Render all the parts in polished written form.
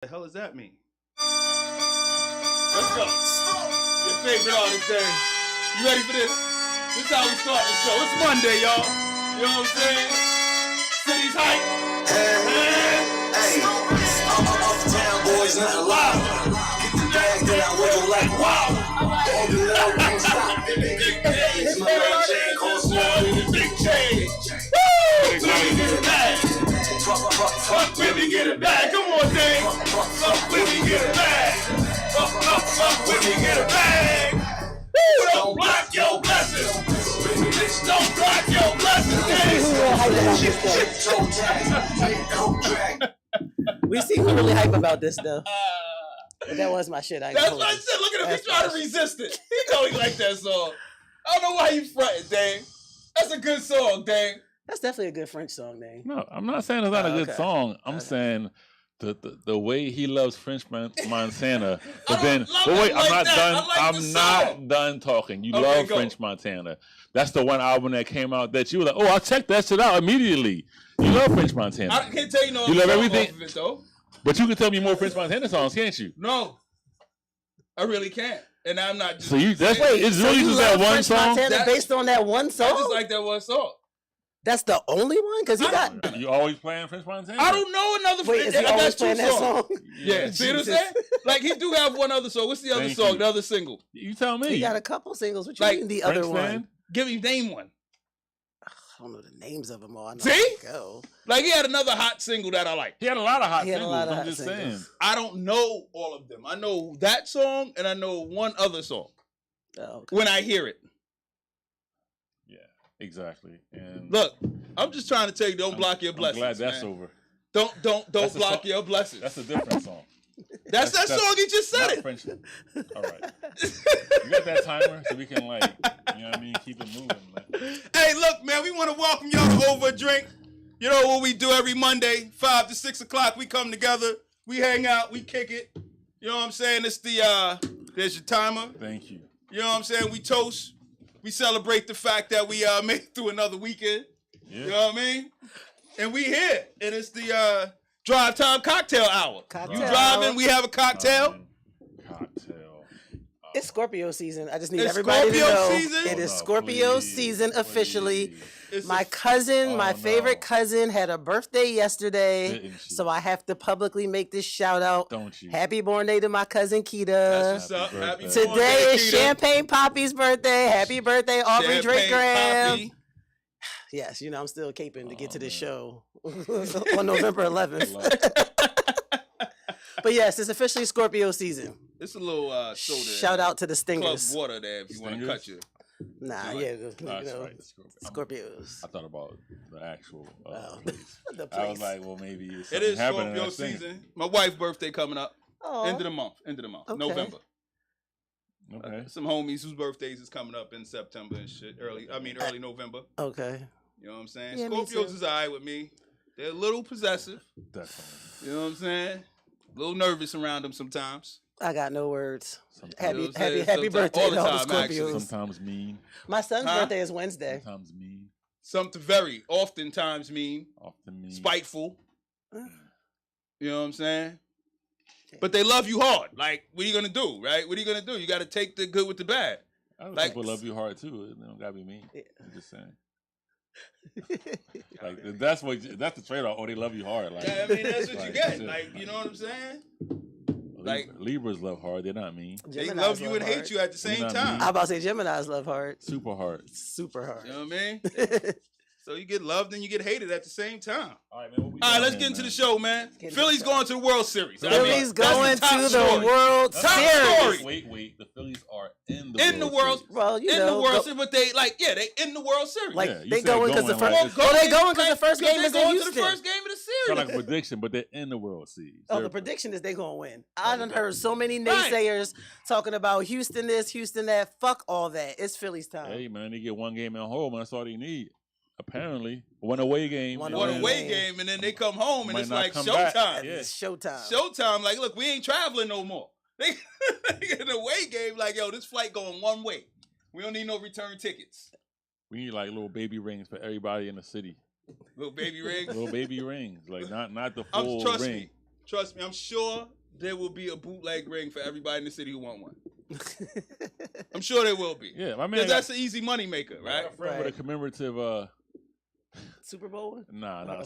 The hell does that mean? Let's go. Your favorite artist, Dave. You ready for this? This is how we start the show. It's Monday, y'all. You know what I'm saying? City's hype. Hey, uptown boys, nothing loud. Get the bag, then I wiggle like wow. All the love can't stop. Big days, my right chain costs more than the big chain. Woo! Let me get it back. Fuck with me, get it back. Come on, Dave. Fuck with me, get it back. Fuck with me, get it back. Woo! Don't block your blessings. Don't block your blessings, Dave. We seem really hype about this though. But that was my shit. That's what I said. Look at him. He's trying to resist it. He know he like that song. I don't know why you fronting, Dave. That's a good song, Dave. That's definitely a good French song, man. No, I'm not saying it's not a good Okay. song. I'm saying the way he loves French Montana. But I then, don't love but wait, it I'm like not that. done. I like the I'm not song. done talking. You Okay, love go. French Montana. That's the one album that came out that you were like, oh, I'll check that shit out immediately. You love French Montana. I can't tell you no You love song everything? off of it, though. But you can tell me more French Montana songs, can't you? No. I really can't. And I'm not just So you that's saying- it's so really you just love that one French song. Montana That- based on that one I song? just like that one song. That's the only one? Because he got... You always playing French Montana? I don't know another Wait, is he I got always two playing that songs. song? Yeah, see what I'm Jesus. saying? Like he do have one other song. What's the other Thank song? you. The other single? You tell me. He got a couple singles. What you Like, mean the French other one? fan? Give me name one. I don't know the names of them all. I know See? how to go. Like he had another hot single that I like. He had a lot of hot He had a singles. lot of I'm hot just singles. saying. I don't know all of them. I know that song and I know one other song Oh, okay. when I hear it. Yeah, exactly. And Look, I'm just trying to tell you, don't block your blessings. I'm glad that's man. over. Don't That's a block song- your blessings. That's a different song. That's that song he just said Not it. French. All right. You got that timer so we can you know what I mean, keep it moving, man. Hey, look, man, we want to welcome y'all to Over a Drink. You know what we do every Monday, 5 to 6 o'clock. We come together, we hang out, we kick it. You know what I'm saying? It's there's your timer. Thank you. You know what I'm saying? We toast. We celebrate the fact that we made it through another weekend. Yeah. You know what I mean? And we here. And it's the Drive Time Cocktail Hour. Cocktail You driving, hour. we have a cocktail. Cocktail. It's Scorpio season. I just need It's everybody Scorpio to know season? it is Oh, no, Scorpio please, season officially. please. It's My a- cousin, my Oh, favorite no. cousin, had a birthday yesterday, Didn't she? so I have to publicly make this shout out. Don't you? Happy born day to my cousin Keita. That's what's up. Happy Happy birthday. born Today day, is Keita. Champagne Poppy's birthday. Happy birthday, Aubrey Drake Champagne Graham. Poppy. Yes, you know I'm still caping to get to this man. show on November 11th. Love it. But yes, it's officially Scorpio season. It's a little soda. Shout out to the Club Stingers. water there if you want to Stingers? cut your. Nah, Right. yeah, That's right. Scorpios. I thought about the actual Oh, place. the I was place. like, well, maybe it's It is happening Scorpio that thing. season. My wife's birthday coming up. Aw. End of the month. Okay. November. Okay. Some homies whose birthdays is coming up in September and shit. Early November. Okay. You know what I'm saying? Yeah, me Scorpios too. is alright with me. They're a little possessive. Definitely. You know what I'm saying? A little nervous around them sometimes. I got no words. Sometimes, You know Happy what I'm saying? happy Sometimes- birthday all to the all the time, actually. Scorpios. sometimes mean. My son's Huh? birthday is Wednesday. Sometimes mean. Something very oftentimes mean, Often mean. spiteful. Uh, You know what I'm saying? But they love you hard. Like, what are you gonna do, right? What are you gonna do? You gotta take the good with the bad. Other like- people love you hard too. It don't gotta be mean. Yeah. I'm just saying. Like that's the trade off. Oh, they love you hard. Like Yeah, I mean that's what you like, get. shit. Like, you know what I'm saying? Like Libras love hard. They're not mean. They Geminis love you and hard. hate you at the same not time. mean. I'm about to say Gemini's love hard. Super hard. Super hard. You know what I mean? So you get loved and you get hated at the same time. All right, man. What we All right, doing let's here, get into man? the show, man. get into Philly's the going to the World Series. Philly's going that's to top the story. World Top Series. story. Wait. The Phillies are in In the World- Series. Well, you In know, the World go- Series, but they they in the World Series. like Yeah, you they said going because the going, first. like, Oh, they going because the first game they're is in going to Houston. the first game of the It's series. not like a prediction, but they're in the World Series. Oh, They're- the prediction is they gonna win. I done they heard so many Right. naysayers talking about Houston this, Houston that. Fuck all that. It's Philly's time. Hey man, they get one game at home, and that's all they need. Apparently, one away game. One and One then- away game, and then they come home, and Might it's not like come back. showtime. Yeah. It's showtime. Showtime, like, look, we ain't traveling no more. They get an away game, like, yo, this flight going one way. We don't need no return tickets. We need like little baby rings for everybody in the city. Little baby rings. Little baby rings, like not the full Trust ring. me. Trust me, I'm sure there will be a bootleg ring for everybody in the city who want one. I'm sure there will be. Yeah, my man. Because that's an easy money maker, I right? got a friend with a commemorative. Super Bowl one? Nah.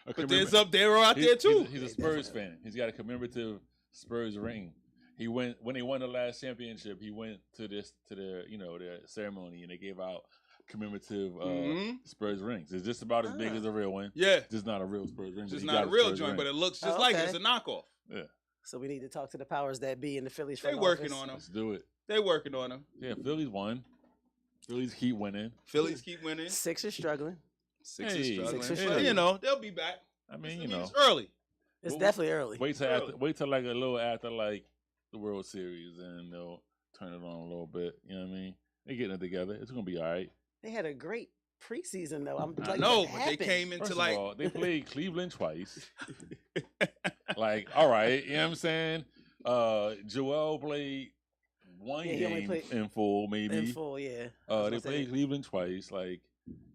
But there's up there out there too. He's a Spurs fan. He's got a commemorative Spurs ring. He went when they won the last championship. He went to the the ceremony, and they gave out commemorative Spurs rings. It's just about as big as a real one. Yeah. Just not a real Spurs ring. Just not a real joint, but it looks just like it. It's a knockoff. Yeah. So we need to talk to the powers that be in the Phillies. They working on them. Let's do it. They working on them. Yeah, Phillies won. Phillies keep winning. Phillies keep winning. Sixers struggling. Sixers struggling. Sixers But, struggling. they'll be back. I mean, it's early. It's definitely early. Wait till like a little after like the World Series, and they'll turn it on a little bit. You know what I mean? They're getting it together. It's gonna be all right. They had a great preseason though. I know, but they came into First like of all, they played Cleveland twice. Like, all right, you know what I'm saying? Joel played one game in full, maybe. In full, yeah. They played Cleveland twice, like,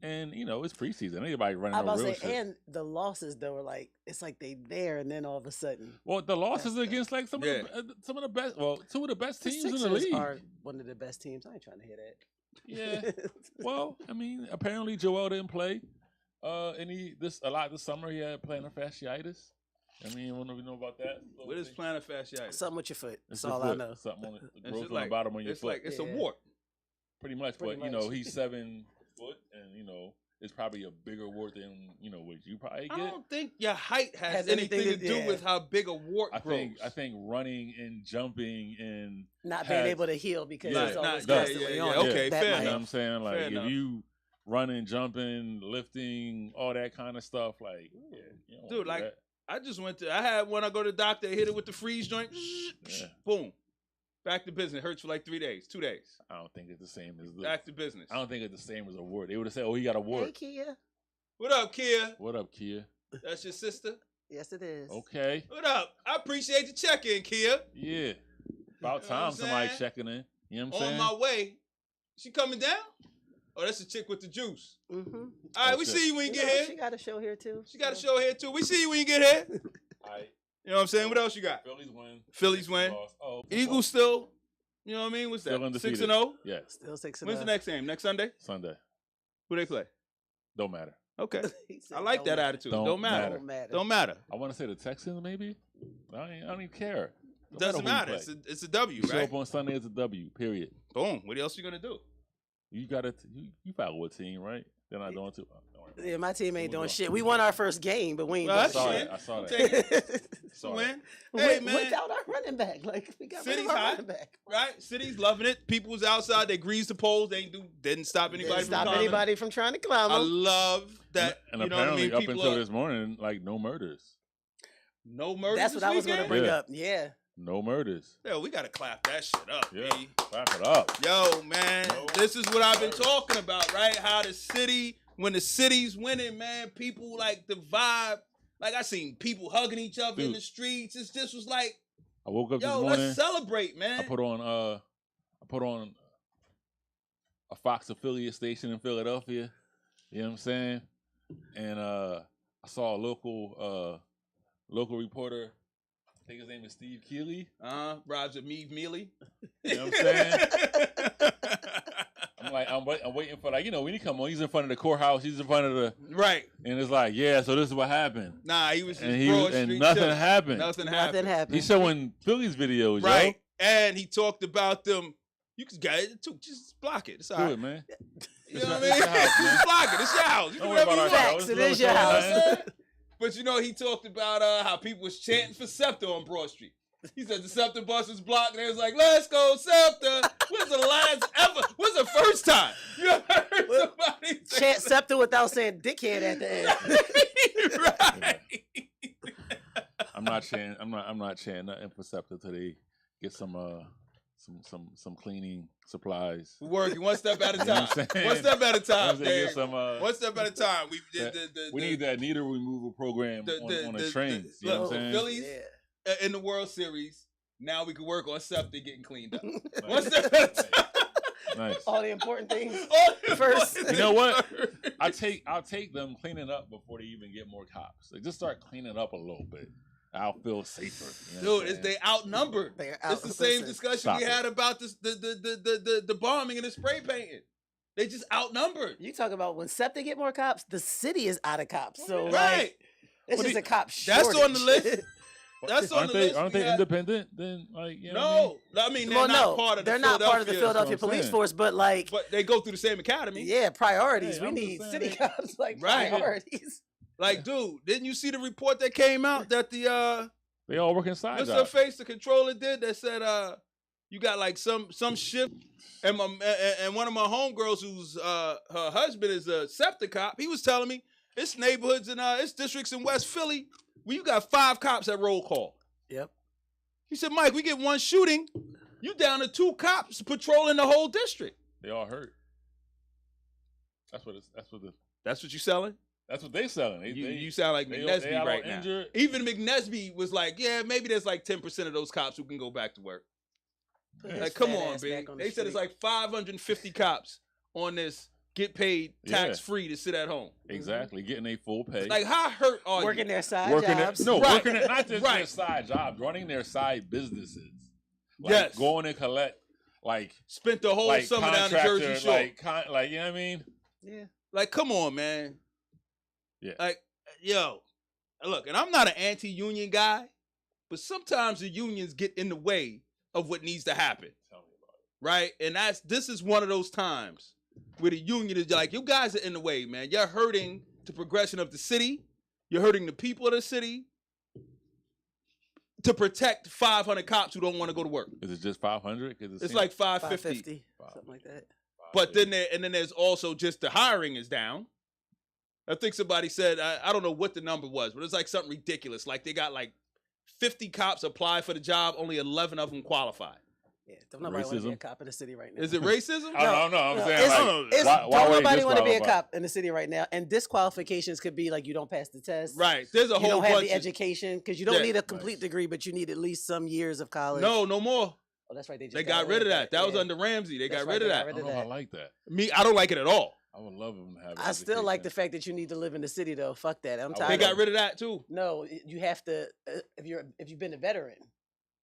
and it's preseason. Anybody running I'm about no real to say, shit. and the losses though were like it's like they there, and then all of a sudden. Well, the losses against like some of the best, two of the best teams in the league. Are one of the best teams. I ain't trying to hear that. Yeah. Well, I mean, apparently Joel didn't play. A lot this summer. He had plantar fasciitis. I mean, I don't know about that. What is plantar fasciitis? Something with your foot. That's It's all I know. Something on the growth on the bottom of your foot. It's a wart. Pretty much, but he's 7 foot, and it's probably a bigger wart than what you probably get. I don't think your height has anything to do with how big a wart grows. I think running and jumping and not being able to heal because it's always on. Okay, fair enough. You know what I'm saying? Like if you running, jumping, lifting, all that kind of stuff, like dude, like I had one. I go to the doctor, hit it with the freeze joint, boom, back to business. Hurts for like 3 days, 2 days. I don't think it's the same as back to business. I don't think it's the same as a wart. They would have said, "Oh, he got a wart." Hey, Kia. What up, Kia? What up, Kia? That's your sister? Yes, it is. Okay. What up? I appreciate the check-in, Kia. Yeah. About time somebody checking in. You know what I'm saying? On my way. She coming down? Oh, that's the chick with the juice. Mm-hmm. All right, we see you when you get here. She got a show here too. We see you when you get here. All right. You know what I'm saying? What else you got? Phillies win. Oh, Eagles still. You know what I mean? What's that? 6-0? Yeah. Still 6-0. When's the next game? Next Sunday? Sunday. Who they play? Don't matter. Okay. I like that attitude. Don't matter. Don't matter. I want to say the Texans, maybe. I don't even care. Doesn't matter. It's a W, right? Show up on Sunday, it's a W, period. Boom. What else you going to do? You got to, you follow a team, right? They're not doing too. Yeah, my team ain't doing shit. We won our first game, but we ain't doing shit. I saw that. Win. Hey, man. Without our running back. Like, we got City's our hot, running back. Right? City's loving it. People was outside. They greased the poles. They didn't stop anybody from trying to climb them. I love that. And apparently, up until this morning, like, no murders. No murders. That's what I was going to bring up. Yeah. No murders. Yo, we got to clap that shit up, yeah. baby. Clap it up. Yo, man. This is what I've been talking about, right? How the city, when the city's winning, man, people like the vibe. Like, I seen people hugging each other in the streets. It just was like, I woke up this morning. Let's celebrate, man. I put on a Fox affiliate station in Philadelphia. You know what I'm saying? And I saw a local reporter. I think his name is Steve Keeley. Roger Mealy. You know what I'm saying? I'm waiting for when he come on, he's in front of the courthouse. He's in front of the right, and it's like, yeah. So this is what happened. Nah, he was and nothing happened. Nothing happened. He's showing Phillies videos, right? Yo. And he talked about them. You can get it too. Just block it. It's all right. Do it, man. You know what I mean? Just block it. It's your house. You Don't worry about our house. It is your house. But he talked about how people was chanting for Scepter on Broad Street. He said the Scepter bus was blocked, and they was like, "Let's go, Scepter." When's the last ever? When's the first time you ever heard somebody chant Scepter without saying dickhead at the end? Right. I'm not chanting nothing for Scepter till they get some cleaning supplies. We're working one step at a time. One step at a time. One step at a time. We need that needle removal program on the trains. You know what I'm saying? Phillies in the World Series. Now we can work on Scepter getting cleaned up. One step at a time. Nice. All the important things first. You know what? I'll take them cleaning up before they even get more cops. Like, just start cleaning up a little bit. I'll feel safer. You know Dude, what I'm it's saying? they outnumbered. They're It's the same listen, discussion Stop we it. had about this, the bombing and the spray painting. They just outnumbered. You talk about when SEPTA get more cops, the city is out of cops. So Right. like, it's Well, just a cop that's shortage. on the list. That's on Aren't the they? list. Aren't we they had- independent? Then, like, you know No, I mean they're Well, not no, part of the they're not part of the Philadelphia That's what I'm police saying. force, but like, but they go through the same academy. yeah, priorities. Hey, we I'm just need saying city they- cops, like Right. priorities. Like, dude, didn't you see the report that came out that the they all working side what's her jobs. face, the controller did that said you got like some shift and one of my homegirls who's her husband is a SEPTA cop, he was telling me it's neighborhoods and it's districts in West Philly where you got 5 cops at roll call. Yep. He said, Mike, we get one shooting, you down to 2 cops patrolling the whole district. They all hurt. That's what That's what you selling? that's what they selling. You sound like they McNesby all right now. injured. Even McNesby was like, yeah, maybe there's like 10% of those cops who can go back to work. Put his Like, come fat on, ass B. back on the They said it's street. like 550 cops on this get paid tax free to sit at home. Exactly, getting a full pay. Like, how hurt are working you? their side working jobs. it, no, Right. working it, not just Right. their side jobs, running their side businesses. Like Yes. going and collect like Spent the whole like summer down the contractor, Jersey Shore. like you know what I mean? Yeah. Like, come on, man. Yeah. Like, yo, look, and I'm not an anti-union guy, but sometimes the unions get in the way of what needs to happen. Tell me about it. Right? And this is one of those times where the union is like, you guys are in the way, man. You're hurting the progression of the city. You're hurting the people of the city to protect 500 cops who don't want to go to work. Is it just 500? It's like 550. 550, something like that. But then there's also just the hiring is down. I think somebody said, I don't know what the number was, but it's like something ridiculous. Like they got like 50 cops apply for the job, only 11 of them qualified. Yeah, don't nobody want to be a Racism? cop in the city right now. Is it racism? I don't know. I'm No, saying like, it's, why don't would they nobody want to be a disqualify? cop in the city right now. And disqualifications could be like you don't pass the test. Right. There's a You whole don't have bunch the of education because you don't Yeah. need a complete degree, but you need at least some years of college. no more. Oh, that's right. They just They got rid of that. That was yeah. under Ramsey. They That's got right, rid of they got that. rid I of don't know if I that. like that. Me, I don't like it at all. I would love them to have. I still like the education. fact that you need to live in the city, though. Fuck that. I'm They tired. They got of- rid of that too. No, you have to. If you've been a veteran,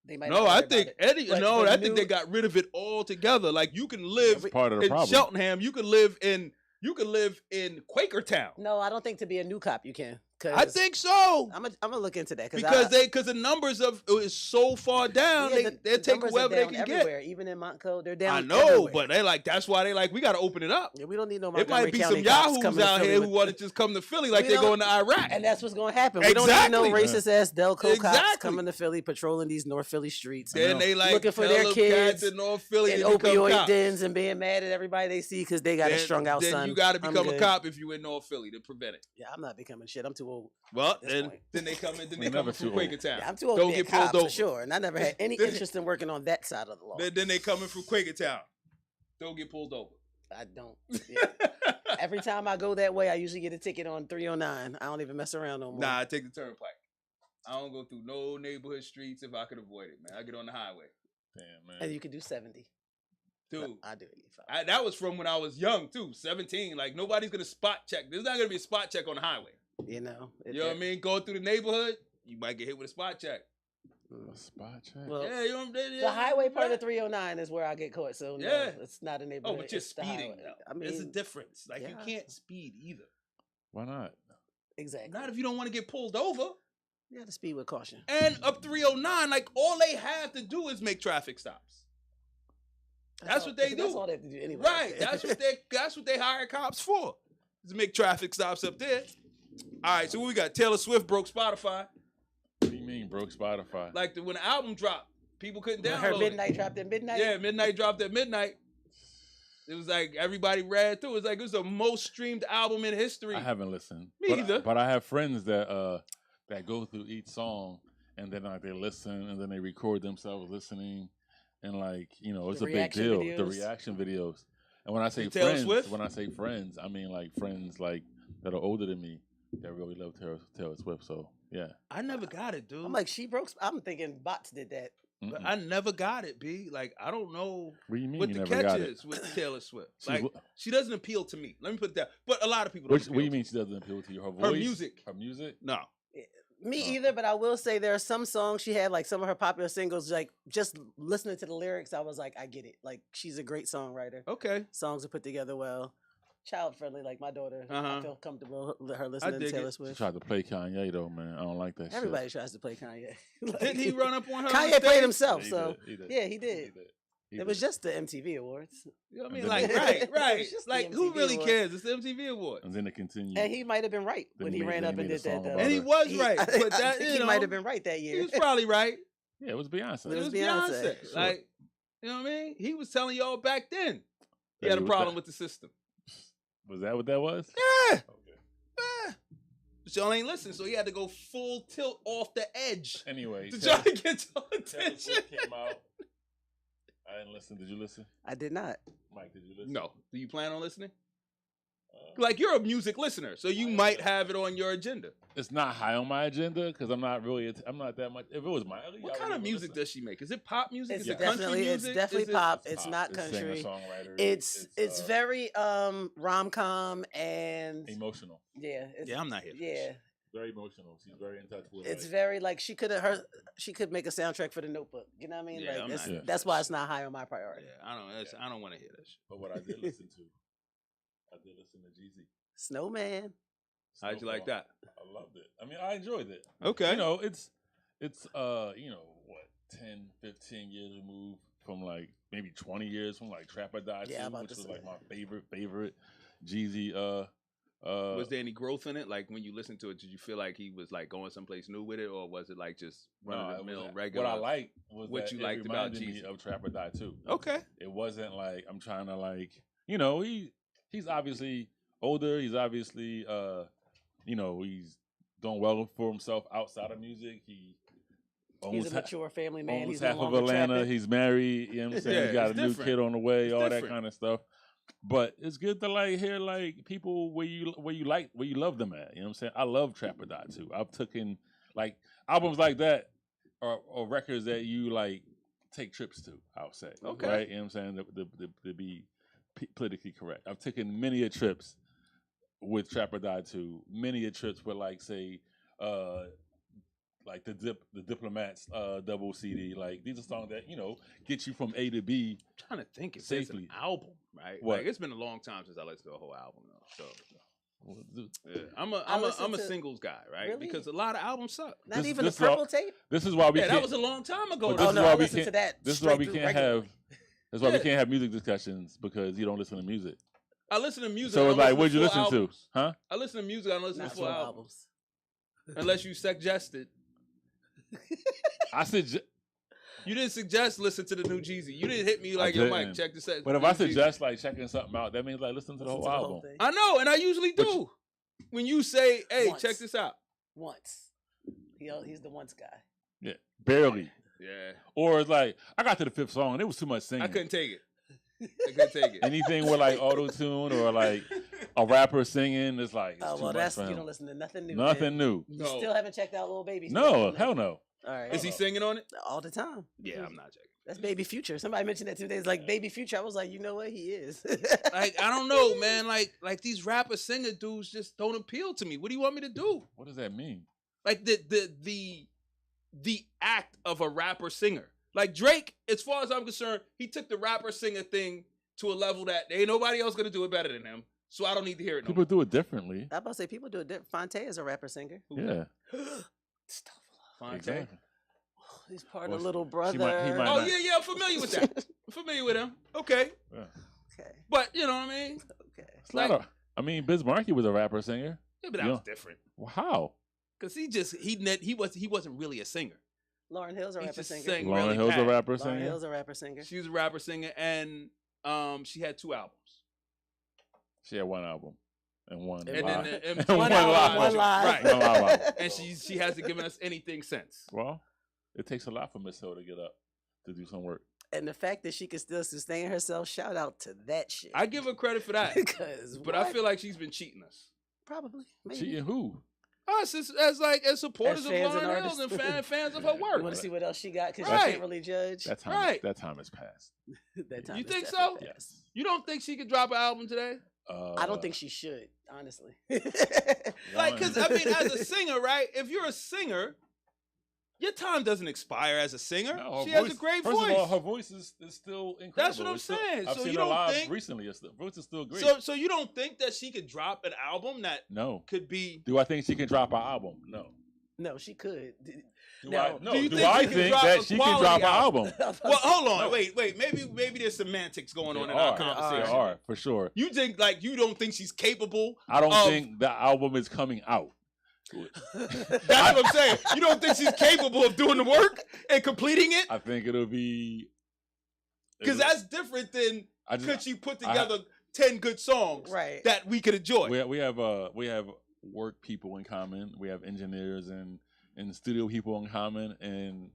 they might. No, not I worry about think it. Eddie. But No, the I think they new- got rid of it altogether. Like you can live That's part of the in problem. Cheltenham. You can live in Quakertown. No, I don't think to be a new cop you can. Cause I think so. I'm gonna look into that Because the numbers of is so far down, they take whoever they can get. everywhere. Even in Montco, they're down. I know, everywhere. but they like that's why they like we got to open it up. Yeah, we don't need no. It might Montgomery be County some cops yahoos coming to out Philly here with- who want to just come to Philly like We they don't- going to Iraq. And that's what's going to happen. We don't Exactly. need no racist ass Delco cops Exactly. coming to Philly, patrolling these North Philly streets, Then they like looking for tell their them kids cats in North Philly and to become opioid cops. dens and being mad at everybody they see because they got a strung out then son. you got to I'm become a good. cop if you in North Philly to prevent it. Yeah, I'm not becoming shit. I'm too old. Well, this then point. they come in. Then We they come never from too old. Quakertown. Yeah, I'm too old Don't to be a get pulled cop for over. sure, and I never had any Then- interest in working on that side of the law. Then they coming from Quakertown. Don't get pulled over. I don't. Yeah. Every time I go that way, I usually get a ticket on 309. I don't even mess around no more. Nah, I take the turnpike. I don't go through no neighborhood streets if I could avoid it, man. I get on the highway. Damn, man. And you can do 70. Dude, I do 85. that was from when I was young, too. 17. Like, nobody's going to spot check. There's not going to be a spot check on the highway. You know. You know what I mean? Going through the neighborhood, you might get hit with a spot check. Mm. A spot check. Well, Yeah, you know what I'm saying? the highway part of 309 is where I get caught. So no, Yeah. it's not a Oh, neighborhood. but you're it's the speeding. highway. Though. I mean, There's a difference. Like, you yeah. can't speed either. Why not? exactly. Not if you don't want to get pulled over. You have to speed with caution. And up 309, like, all they have to do is make traffic stops. That's all- what they That's do. all they have to do anyway. Right. That's what they hire cops for. Is to make traffic stops up there. All right, so what we got? Taylor Swift broke Spotify. What do you mean broke Spotify? Like when the album dropped, people couldn't download Her it. midnight dropped at midnight. Yeah, midnight dropped at midnight. It was like everybody read through. It was like it was the most streamed album in history. I haven't listened. Me but, either. But I have friends that go through each song and then like they listen and then they record themselves listening and like it's The a big reaction deal. The videos. reaction videos. And when I say Taylor friends, Swift? when I say friends, I mean like friends like that are older than me that really love Taylor Swift. So yeah, I never got it, dude. I'm like, she broke. I'm thinking bots did that. But Mm-mm. I never got it, B. Like I don't know What do you mean what you the never catch got it? is with Taylor Swift. She's Like w- she doesn't appeal to me. Let me put that. But a lot of people don't. What do appeal you to mean she doesn't appeal to you? Her voice, Her music. her music. No. Me either, but I will say there are some songs she had, like some of her popular singles, like just listening to the lyrics, I was like, I get it. Like she's a great songwriter. Okay. Songs are put together well. Child friendly, like my daughter. I feel comfortable with her listening to dig Taylor it. She Swift. tried to play Kanye though, man. I don't like that Everybody tries to play Kanye. Like, Didn't he run up on her? on Kanye stage? played himself, shit. so He did. yeah, he did. He It did. was just the MTV Awards, You know what I mean? And Like, then- right. It's just the Like, who MTV really Awards. cares? It's the MTV Awards. And then it continued. and he might have been right Then when he he made- ran then up he and made a did that. song though. about And he it. was right. I But that, think you he know, might have been right that he year. was probably right. Yeah, it was Beyonce. It was was Beyonce. Beyonce. Sure. Like, you know what I mean? He was telling y'all back then he That had he a was problem back. with the system. Was that what that was? Yeah. Okay. But y'all ain't listen, so he had to go full tilt off the edge Anyway, to Taylor try to get your Taylor attention. Swift came out. I didn't listen. Did you listen? I did not. Mike, did you listen? No. Do you plan on listening? Uh, Like, you're a music listener, so you might have it on your agenda. It's not high on my agenda because I'm not really. I'm not that much. If it was my, What kind of music does she make? Is it pop music? It's Is it country definitely music? it's definitely Is it- pop. It's not country. Singer-songwriter. It's very rom-com and emotional. yeah, it's, Yeah, I'm not here. for this yeah. shit. Very emotional. She's very in touch with. It's like, very like she could make a soundtrack for The Notebook. You know what I mean? Yeah, like I'm it's, not here for that's that why shit. it's not high on my priority. Yeah, I don't want to hear that shit. But what I did listen to, I did listen to Jeezy. Snowman. How'd you like Snowfall. that? I loved it. I mean, I enjoyed it. Okay. You know, it's you know, what, 10, 15 years removed from like maybe 20 years from like Trap or Die Yeah, 2, I'm about which to was say. like my favorite Jeezy Was there any growth in it? Like when you listened to it, did you feel like he was like going someplace new with it, or was it like just run of the mill regular? What I liked was what that you it liked about reminded me Jeezy. of Trap or Die 2. Okay. It wasn't like I'm trying to like, you know, he's obviously older. He's obviously you know, he's doing well for himself outside of music. He owns, He's a mature family man. owns He's half no of longer Atlanta. trapping. He's married. You know what I'm saying? Yeah, He's got a it's new different. kid on the way. It's all different. that kind of stuff. But it's good to like hear like people where you love them at. You know what I'm saying? I love Trap or Die too. I've taken like albums like that or records that you like take trips to. I'll say. Okay. Right? You know what I'm saying? To be politically correct. I've taken many a trips with Trap or Die 2. Many a trips with like say like the Diplomats double CD. Like these are songs that, you know, get you from A to B. I'm trying to think if there's Safely. an album, right? What? Like it's been a long time since I listened to a whole album though. So yeah. I I'm listened a to- singles guy, right? Really? Because a lot of albums suck. Not This- even this the purple tape. This is why we Yeah, can't. that was a long time ago. But though. this Oh is no, why I we listened to can't- that. This is why we straight through can't regularly. have. That's why we Yeah. can't have music discussions because you don't listen to music. I listen to music. So I it's don't like, what'd you full listen albums. to? Huh? I listen to music. I don't listen Not to full full albums. albums. Unless you suggested. I said, You didn't suggest listen to the new Jeezy. You didn't hit me like, yo, Mike, didn't. check this out. but if new I Jeezy. suggest like checking something out, that means like listen to the Listen whole album. thing. I know, and I usually But do. When you say, hey, Once. check this out. Once. He's the once guy. Yeah, barely. Yeah. Or it's like I got to the fifth song and it was too much singing. I couldn't take it. I couldn't take it. Anything with like auto tune or like a rapper singing, it's like it's Oh too well, much that's for you him. don't listen to nothing new. Nothing man. new. You No. still haven't checked out Lil Baby. No, hell no. All right. Is he singing on it? all the time? Yeah, I'm not checking. That's Baby Future. Somebody mentioned that 2 days. Like Baby Future, I was like, you know what? He is. Like, I don't know, man. Like these rapper singer dudes just don't appeal to me. What do you want me to do? What does that mean? Like the act of a rapper singer. Like Drake, as far as I'm concerned, he took the rapper singer thing to a level that ain't nobody else gonna do it better than him. So I don't need to hear it no People more. do it differently. I'm about to say people do it different. Fonte is a rapper singer. Yeah, Stuff. Fonte. exactly. He's part Well, of Little he Brother. might Oh not- yeah, I'm familiar with that. I'm familiar with him. Okay, Yeah. Okay. but you know what I mean? Okay. It's not Like- a, I mean, Biz Markie was a rapper singer. Yeah, but that Yeah. was different. Well, how? Cause he wasn't really a singer. Lauren Hill's a He rapper just singer. sang Lauren really Hill's a bad. rapper Lauren singer. Hill's a rapper singer. She was a rapper singer, and she had 2 albums. She had one album and one And live. then And one one album, live. one live. Right. One live album. And she hasn't given us anything since. Well, it takes a lot for Miss Hill to get up to do some work. And the fact that she can still sustain herself, shout out to that shit. I give her credit for that, Because but I feel like she's been cheating us. probably maybe. Cheating who? Us as supporters of fans and Lauren Hill artists. and fans of her You work. want to see what else she got? Because Right. you can't really judge. That time. Right. That time has passed. That time You is think definitely so? past. You don't think she could drop an album today? I don't think she should, honestly. Like, because, I mean, as a singer, right? If you're a singer, your time doesn't expire as a singer. No, her She voice, has a great first voice. of all, her voice is still incredible. That's what I'm It's still- saying. I've So seen you her don't live think- recently. Her voice is still great. So you don't think that she could drop an album that no. could be? Do I think she can drop an album? No. No, she could. Do No. I, no. Do you Do think I she can think drop that a she can quality drop an album? album? Well, hold on, No. wait. Maybe there's semantics going on in There our are. conversation. There are, for sure. You think like you don't think she's capable? I don't of- think the album is coming out. That's what I'm saying. You don't think she's capable of doing the work and completing it? I think it'll be Because that's different than I just, could she put I- together 10 good songs Right. that we could enjoy? we have work people in common. We have engineers and studio people in common. And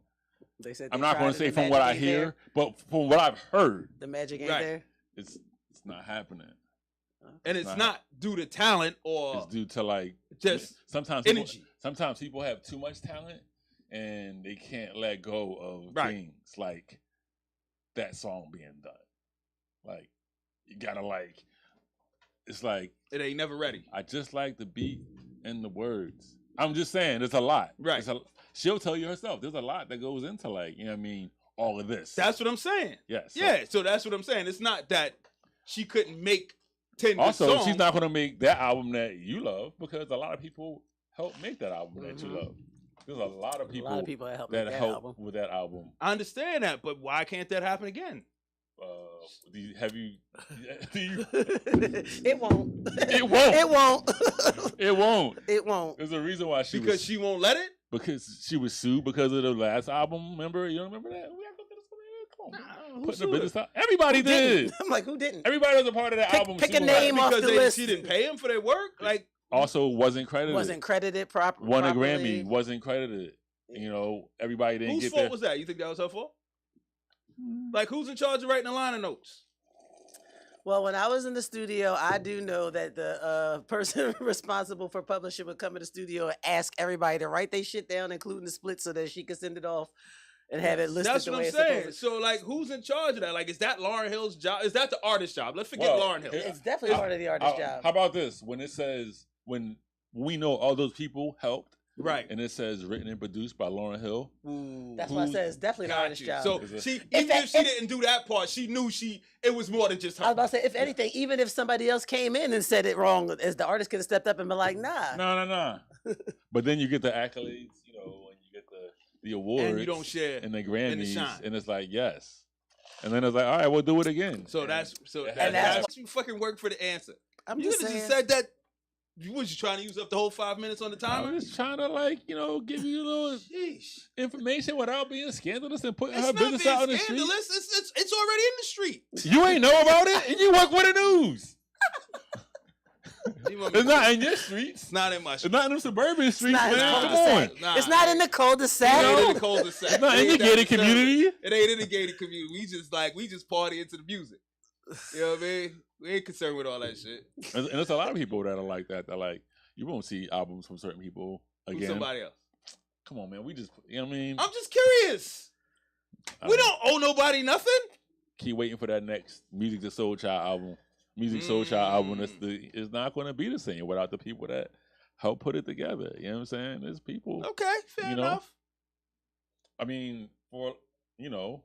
They said I'm they not going tried to and say the from what I magic ain't hear, there. but from what I've heard, The magic ain't Right. there. it's not happening. And it's Nah. not due to talent or It's due to like just sometimes energy. Sometimes people have too much talent and they can't let go of Right. things like that song being done. Like you gotta like, it's like it ain't never ready. I just like the beat and the words. I'm just saying, there's a lot. Right. She'll tell you herself. There's a lot that goes into like, you know what I mean, all of this. That's what I'm saying. yes. Yeah, so that's what I'm saying. It's not that she couldn't make 10 good Also, songs. she's not gonna make that album that you love because a lot of people help make that album that you Mhm. love. There's a lot of A people, lot of people that helped that make that help album. with that album. I understand that, but why can't that happen again? Have you? Do you? It won't. It won't. It won't. It won't. It won't. There's a reason why she Because was, she won't let it? because she was sued because of the last album. Remember? You don't remember that? We have to look at this. Come on, man. Who Putting the sued business her? out. Everybody Who didn't? did. I'm like, who didn't? Everybody was a part of that Pick- album. pick she a was- name off Because the list. she didn't pay him for their work? Like, Also, wasn't credited. Wasn't credited properly. Won a Grammy. Wasn't credited. You know, everybody didn't whose get fault their. was that? You think that was her fault? Like, who's in charge of writing the liner notes? Well, when I was in the studio, I do know that the person responsible for publishing would come in the studio and ask everybody to write their shit down, including the split, so that she could send it off and have it listed That's the what way I'm it's saying. supposed to. So, like, who's in charge of that? Like, is that Lauryn Hill's job? Is that the artist's job? Let's forget Well, Lauryn Hill. here- It's definitely part of the artist's job. How about this? When it says, when we know all those people helped, Right. and it says written and produced by Lauryn Hill, That's why I said it's definitely the Got artist's you. job. So Is it- she, If even that- if she if- didn't do that part, she knew it was more than just her. I was about to say, if anything, even if somebody else came in and said it wrong, as the artist could have stepped up and been like, nah. no. But then you get the accolades, you know, and you get the awards, And you don't share. and the Grammys, shine. and it's like yes, and then it's like all right, we'll do it again. So And that's And that's- why you fucking work for the answer. I'm You just could have saying. just said that. Was you trying to use up the whole 5 minutes on the I'm timer? just trying to like give you a little Sheesh. information without being scandalous and putting It's her not business being out in the street. scandalous. It's already in the street. You ain't know about it, and you work with the news. It's not in your streets. It's not in my It's street. not in them suburban streets, not in the man. Come cul-de-sac. on. Nah, It's not in the It cul-de-sac. ain't in No. the cul-de-sac. It's not It in your ain't gated that disturbing. community. It ain't in the gated community. We just party into the music. You know what I mean? We ain't concerned with all that shit. And there's a lot of people that are like that. That like you won't see albums from certain people Who's again. somebody else. Come on, man. We just, you know what I mean? I'm just curious. I We don't owe nobody nothing. keep waiting for that next Music to Soul Child album. Music Soul Child album is not going to be the same without the people that help put it together. You know what I'm saying? There's people. Okay, fair You know? enough. I mean, for you know,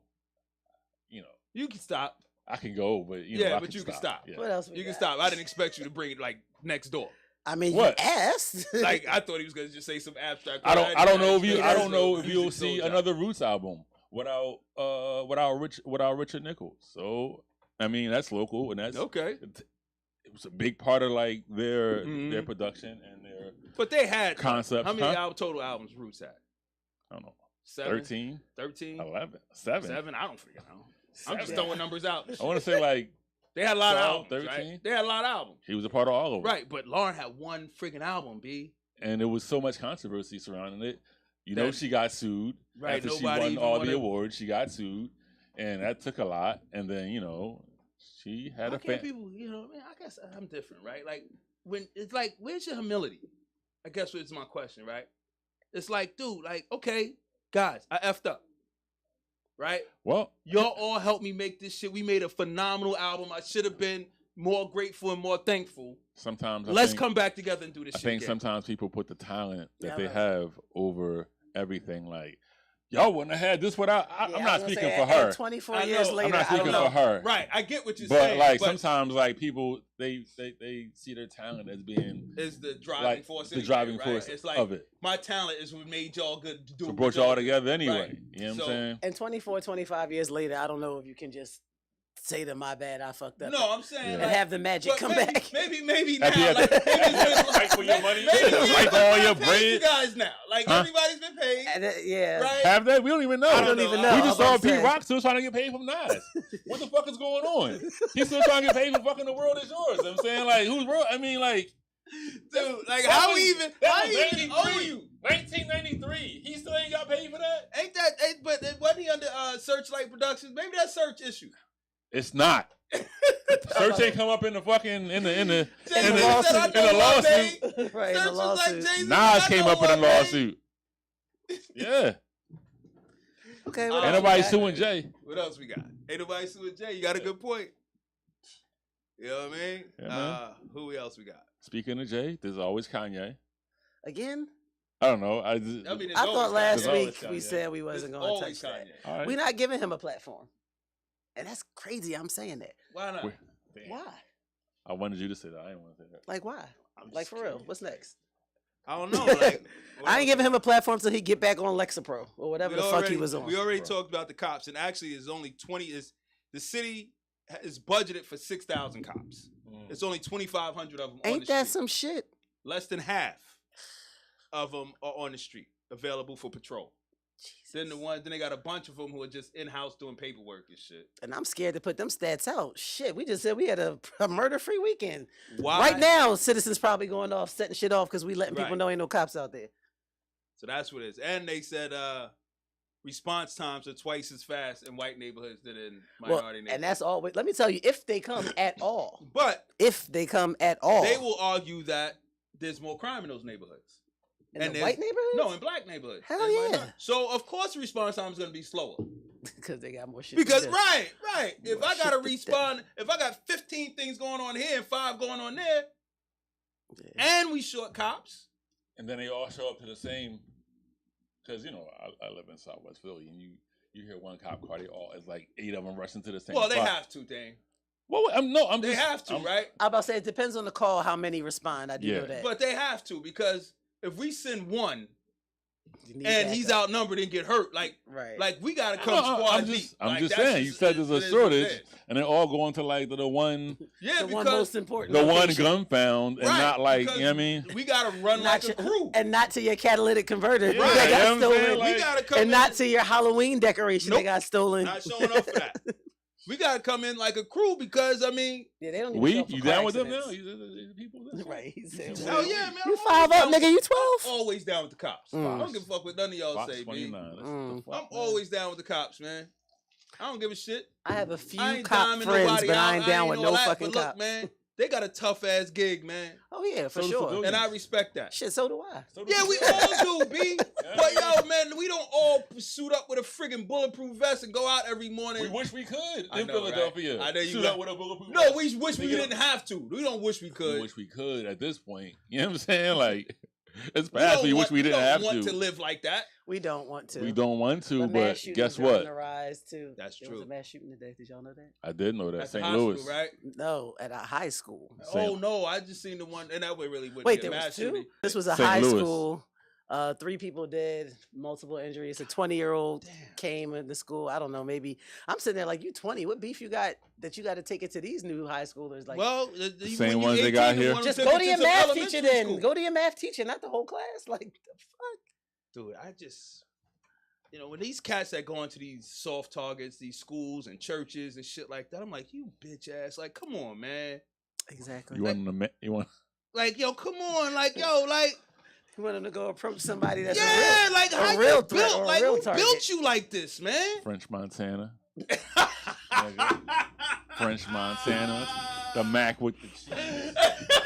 You can stop. I can go, but Yeah, I but you can stop. Yeah. What else? We You can got? stop. I didn't expect you to bring it like next door. I mean, What? you asked. Like I thought he was gonna just say some abstract. I don't know if you. He I does don't know if Music you'll Soul see Child. another Roots album without Richard Nichols. So I mean, that's local, and that's Okay, it was a big part of like their Mhm. production and their but they had concepts. How many huh? total albums Roots had? I don't know. 7, 13, 13, 11, 7. 7? I don't freaking know. I'm just Seven. throwing numbers out. I want to say like They had a lot of 12, albums. 13. Right? They had a lot of albums. he was a part of all of them. Right, but Lauren had one freaking album, B. And there was so much controversy surrounding it. You know, That- she got sued Right, after she nobody won even all wanna- the awards. She got sued, and that took a lot. And then she had How a can fan. people, man, I guess I'm different, right? Like when it's like, where's your humility? I guess it's my question, right? It's like, dude, like, okay, guys, I effed up. Right? Well, Y'all all helped me make this shit. We made a phenomenal album. I should have been more grateful and more thankful. Sometimes Let's come back together and do this I shit think again. sometimes people put the talent that Yeah, they right. have over everything. Like, y'all wouldn't have had this without. Yeah, I'm I not was gonna speaking say, for at her. 24 I years know, I'm later, not I don't speaking know. for her. Right, I get what you're But saying. like but sometimes like people they see their talent as being is the driving like force. the anyway, driving right? force It's like of it. my talent is what made y'all good to do. So what brought y'all do. together anyway. Right. You know what So- I'm saying? And 24, 25 years later, I don't know if you can just say to my bad, I fucked up. No, I'm saying Yeah. and like, have the magic but come maybe, back. Maybe now, At the end- like, maybe it's been- Fight for your money. Maybe Fight for all your paid bread. you guys now. Like Huh? everybody's been paid, And, yeah. right? Have they? We don't even know. I don't even know. We I just was saw about to Pete say. Rock still trying to get paid from Nas. What the fuck is going on? He's still trying to get paid for fucking The World Is Yours. You know what I'm saying? Like, who's real? I mean, like, Dude, like that how was- even that how was even owe 93. you? 1993. He still ain't got paid for that? But wasn't he under Searchlight Productions? Maybe that's Search issue. It's not. Search ain't come up in the fucking in the Jay-Z in said, "I the know what I made." right, in Search the was like, lawsuit. Jay-Z, Nas I came know up in what a I made. lawsuit. Yeah. Okay, Ain't what Ain't else we nobody got? suing Jay. What else we got? Ain't nobody suing Jay. You got a good point. You know what I mean? Yeah, man. Who else we got? Speaking of Jay, there's always Kanye. Again? I don't know. I mean, I there's thought always last Kanye. There's always week we Kanye. said we wasn't There's going to always touch that. Kanye. All right. We're not giving him a platform. And that's crazy. I'm saying that. Why not? Damn. Why? I wanted you to say that. I didn't want to say that. Like, why? I'm Like, just for real. kidding. What's next? I don't know. Like, I ain't giving him a platform till he get back on Lexapro or whatever the fuck he was on. We already Bro. talked about the cops, and actually, it's only 20. Is the city is budgeted for 6,000 cops? It's only 2,500 of them. on Ain't the that street. some shit? Less than half of them are on the street, available for patrol. Then then they got a bunch of them who are just in house doing paperwork and shit. And I'm scared to put them stats out. Shit, we just said we had a murder-free weekend. Why? Right now, citizens probably going off, setting shit off because we letting people Right. know ain't no cops out there. So that's what it is. And they said response times are twice as fast in white neighborhoods than in Well, minority neighborhoods. and that's always. Let me tell you, if they come at all, But if they come at all, they will argue that there's more crime in those neighborhoods. in and the there's- white neighborhoods. No, in black neighborhoods. Hell And yeah. minority. So of course the response time is going to be slower. because they got more shit. Because to do. right. If More I gotta shit to do. respond, if I got 15 things going on here and 5 going on there, Yeah. and we short cops, And then they all show up to the same. Because I live in Southwest Philly, and you hear one cop car, they all it's like 8 of them rushing to the same. well, they spot. have to, Dane. Well, I'm They just, have to, I'm- right? I'm about to say it depends on the call how many respond. I do Yeah. know that. But they have to because if we send one You need and he's backup. outnumbered and get hurt, like Right. we gotta No, come squad I'm deep. just, I'm Like, just that's saying. You said there's it a is what it shortage, is. and they all going to like the one, Yeah, the because one most important. the one location. gun found, and Right, not like because you know what I mean. we gotta run Not like a your- crew. and not to your catalytic converter Yeah, that you got know what I'm stolen, saying? Like- We gotta come and in, not to your Halloween decoration that Nope. got stolen. not showing up for that. We gotta come in like a crew because I mean, Yeah, they don't even show up for You car down with them now? accidents. You people with them? Right. He said, Yeah. hell yeah, man. You I'm 5 always up, down- nigga. You I'm 12. always down with the cops. Mm. I don't give a fuck what none of y'all Fox say, B. 29. That's Mm. the fuck, I'm man. always down with the cops, man. I don't give a shit. I have a few I ain't cop diming friends, nobody but out. I ain't down with all no that, fucking but look, cops. man, they got a tough ass gig, man, Oh yeah, for So do sure. civilians. and I respect that. Shit, so do I. So do Yeah, we all do, B. But yo, man, we don't all suit up with a friggin' bulletproof vest and go out every morning. We wish we could I in know, Philadelphia. right? I know you Shoot right. up with a bulletproof. No, we wish we Nigga, didn't have to. We don't wish we We could. wish we could at this point. You know what I'm saying? Like it's We past. don't We wish want- we didn't don't have want to. to live like that. We don't want to. We don't want to, mass but shootings guess are on what? the rise too. That's There was true. a mass shooting today. Did y'all know that? I did know that. That's the St. hospital, Louis. right? No, at a high school. Oh no, I just seen the one, and that way really wouldn't Wait, be a there was mass 2? shooting. This was a St. high Louis. school. 3 people dead, multiple injuries. A 20-year-old came into school. I don't know, maybe I'm sitting there like, you 20. What beef you got that you got to take it to these new high schoolers? Like, Well, same ones they got here? just go to your math teacher then. Go to your math teacher, not the whole class. Like, the fuck? Dude, I just, when these cats that go into these soft targets, these schools and churches and shit like that, I'm like, you bitch ass. Like, come on, man. Exactly. You want them to? You want? Like, yo, come on. Like, yo, like, You want them to go approach somebody that's yeah, like, a how real you threat built? or a Like, real who target. built you like this, man? French Montana. French Montana. The Mac with the cheese.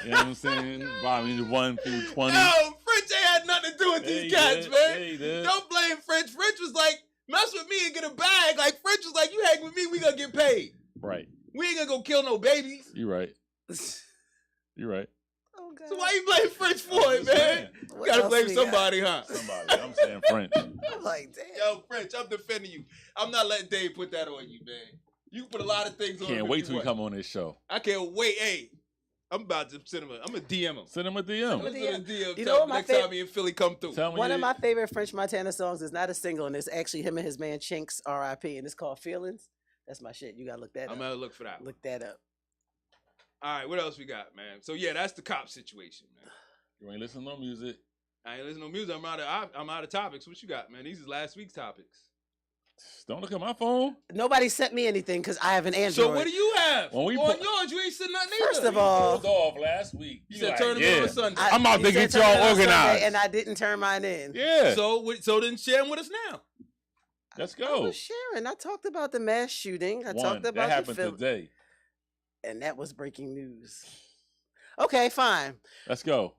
You know what I'm saying? Bobby 1 through 20. Yo, French ain't had nothing to do with Yeah, these he cats, did. man. Yeah, he did. Don't blame French. French was like, mess with me and get a bag. Like, French was like, you hang with me, we gonna get paid. Right. We ain't gonna go kill no babies. You're right. You're right. Oh God. So why you blame French I'm Floyd, just man? saying. You What gotta else blame we got? somebody, huh? Somebody. I'm saying French. I'm like, damn. Yo, French, I'm defending you. I'm not letting Dave put that on you, man. You put a lot of things on him. Can't if wait you till you want. come on this show. I can't wait. Hey, I'm about to send him. I'm gonna DM him. Send him a I'm DM. gonna send a DM. You Tell know him what my next time he in Philly come through. Tell me One of you- my favorite French Montana songs is not a single, and it's actually him and his man Chinks, R.I.P. And it's called Feelings. That's my shit. You gotta look that I'm up. gonna look for that. One. Look that up. All right, what else we got, man? So yeah, that's the cop situation, man. You ain't listening to no music. I ain't listening to music. I'm out of topics. What you got, man? These is last week's topics. Don't look at my phone. Nobody sent me anything because I have an Android. So what do you have? When we on put- yours, you ain't seen nothing First either. of all- Pulled off last week. you You said like, turn them yeah. on Sunday. I- I'm about you to said get turn y'all it on Sunday, organized. and I didn't turn mine in. Yeah. So then share them with us now. Let's I go. was sharing. I talked about the mass shooting. I One. talked That about the happened film, today. and that was breaking news. Okay, fine. Let's go.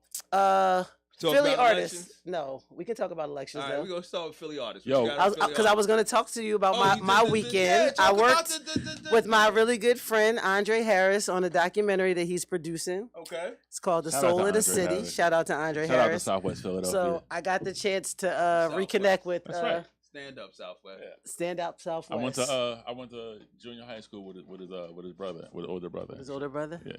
Talk Philly about artists. elections? No, we can talk about elections All right, though. we're gonna start with Philly artists. What Yo. you got on Philly Because I was artists? going to talk to you about Oh, my, you my did- weekend. yeah, I talk about worked the- with my really good friend Andre Harris on a documentary that he's producing. Okay. It's called The Shout out Soul to of the Andre City. Harris. Shout out to Andre Shout out to Harris. Southwest Philadelphia. So I got the chance to Southwest. reconnect with That's right. Stand up, Southwest. Yeah. Stand Up Southwest. I went to junior high school with his brother, with his older brother. His older brother. Yeah.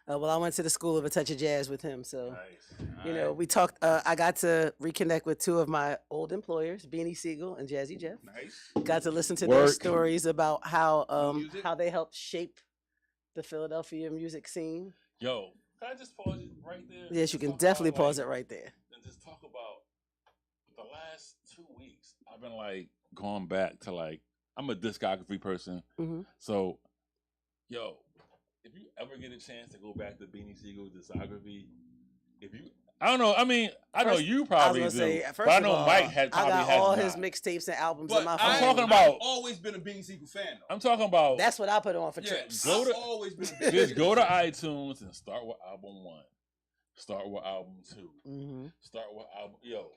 Well, I went to the School of a Touch of Jazz with him, so Nice. you know we talked. I got to reconnect with two of my old employers, Beanie Siegel and Jazzy Jeff. Nice. Got to listen to their Work. stories about how music? how they helped shape the Philadelphia music scene. Yo, can I just pause it right there? Yes, you Just can talk definitely about, pause like, it right there. And just talk about the last 2 weeks. I've been like going back to like I'm a discography person, hmm so yo, if you ever get a chance to go back to Beanie Siegel's discography, I don't know. I mean, I know First- you I was probably gonna do, say, but first I of know all, Mike had I probably got has all not. his mixtapes and albums But in my I'm phone. talking about- I've always been a Beanie Siegel fan, though. I'm talking about That's what I put on for Yeah, trips. Go I've to- always been a Beanie just Siegel go to fan. iTunes and start with album 1, start with album 2, hmm start with album. Yo,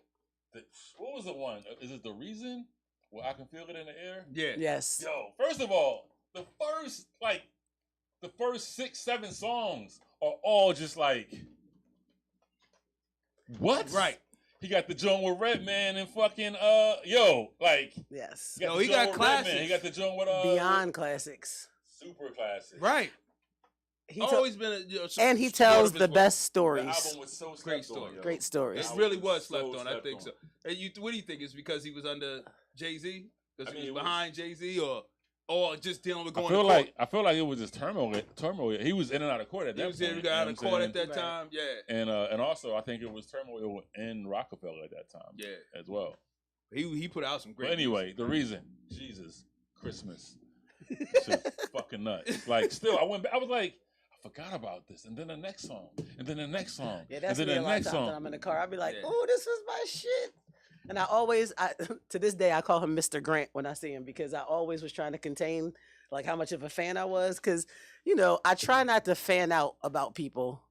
what was the one? Is it The Reason? Where I Can Feel It in the Air? Yeah. Yes. Yo, first of all, the first 6, 7 songs are all just like, what? Right. He got the joint with Redman and fucking like Yes. Yo, the he joint got with classics. Redman. He got the joint with Beyond classics. super classic. Right. He I've to- always been a and he supporter tells of his the work. best The stories. album was so Great slept story. on, yo. Great stories. It That really album was slept so on. I slept think on. so. And what do you think? Is because he was under Jay Z? Because I he mean, was it was- behind Jay Z, or just dealing with I going feel to like court? I feel like it was just turmoil. He was in and out of court at that He was point. in, you got know out what of I'm court saying? at that Right. time. Yeah. And also I think it was turmoil in Rockefeller at that time. Yeah. As well. He put out some great. But anyway, music. The Reason, Jesus, Christmas, shit's fucking nuts. Like, still, I went back. I was like, I forgot about this, and then the next song, and then the next song, Yeah, that's and me then a the lot of next times when song. I'm in the car. I'll be like, Yeah. "Oh, this was my shit," and I to this day, I call him Mr. Grant when I see him because I always was trying to contain like how much of a fan I was because I try not to fan out about people,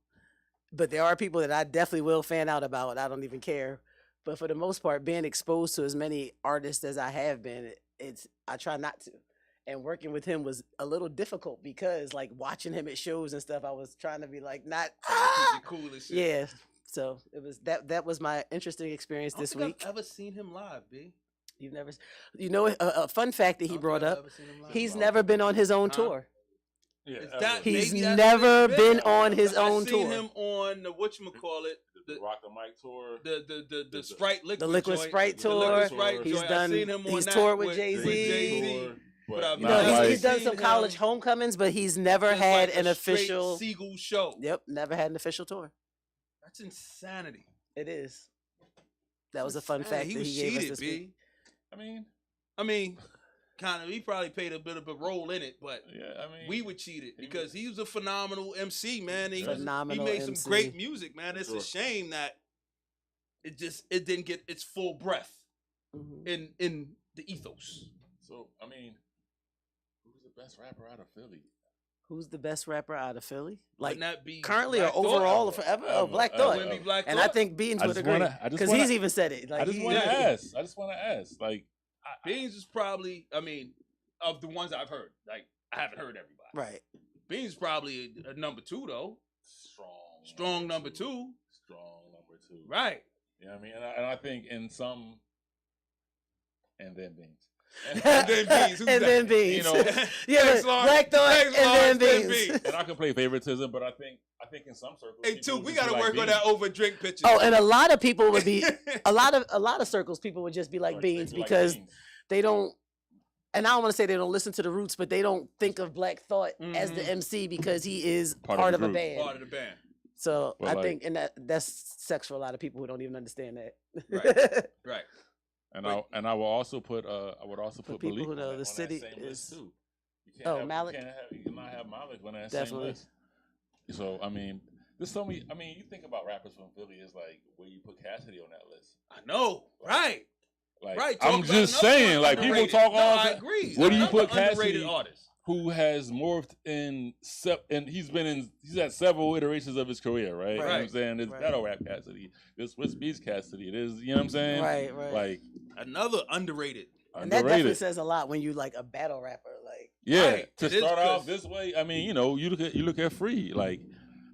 but there are people that I definitely will fan out about. I don't even care. But for the most part, being exposed to as many artists as I have been, I try not to. And working with him was a little difficult because like watching him at shows and stuff, I was trying to be like not Keep it cool and shit. yeah. So it was that was my interesting experience I don't this think week. I've ever seen him live, B. You've never a fun fact that I he don't brought think I've up. ever seen him live. He's Wow. never been on his own Huh? tour. Yeah, Is ever. that- He's Maybe that's never what it's been been. on his I own seen tour. him on the whatchamacallit, the Rock the Mic tour. the Sprite Liquid The Liquid joint. Sprite The Liquid tour. Sprite He's joint. I done. seen him on He's that toured with with Jay-Z. Jay-Z. But But You Nah, know, like- he's done some seen college him homecomings, but he's never Just had like an a straight official. Siegel show. Yep, never had an official tour. That's insanity. It is. That was a fun fact He that was he gave us cheated, this week. B. I mean, Kind of. He probably played a bit of a role in it, but yeah, I mean, we were cheated he because he was a phenomenal MC, man. He Phenomenal made some MC. great music, man. It's Sure. a shame that it didn't get its full breath Mhm. in the ethos. So I mean, who's the best rapper out of Philly? Who's the best rapper out of Philly? Like Wouldn't that be currently Black or Thought? overall or forever? Oh, Black ever. Thought. Wouldn't it be Black And I Thought? think Beans I would just agree wanna- I just because wanna- he's even said it. Like I just he- want to yeah. ask. I just want to ask. Like, Beans is probably, I mean, of the ones I've heard. Like, I haven't heard everybody. right. Beans probably a number 2 though. Strong number 2. Strong number 2. Right. You know what I mean? And I think in some, and then Beans. And then Beans. Who's and that? then Beans. You know, yeah, Thanks, but Lawrence. Black Thought Thanks, and Lawrence, then then Beans. Beans. and I can play favoritism, but I think in some circles. Hey, people too, we just gotta be like work on Beans. that over drink picture. Oh, and a lot of people would be a lot of circles. People would just be like Like, Beans they be like because Beans. they don't. And I don't want to say they don't listen to the Roots, but they don't think of Black Thought as the MC because he is part of a group. band. Part of the band. So Well, I like- think, and that's sex for a lot of people who don't even understand that. Right. Right. And I will also put put people Malik who on know that, the on city that same is- list too. You Oh, have, Malik. You cannot have Malik on that Definitely. same list. So I mean, there's so many. I mean, you think about rappers from Philly, it's like where you put Cassidy on that list. I know. Right. Like, Right. Talk I'm about just another saying, like people underrated. talk No, all. I agree. Where do you Another put underrated Cassidy? artist? Who has morphed and he's had several iterations of his career, right? You know what I'm Right. saying? There's Right. battle rap Cassidy. There's Swiss Beats Cassidy. There's, you know what I'm saying? Right, right. Like, Another underrated. And that definitely underrated. says a lot when you like a battle rapper. Like, Yeah, Right. to It is start off 'cause- this way, I mean, you know, you look at Free, like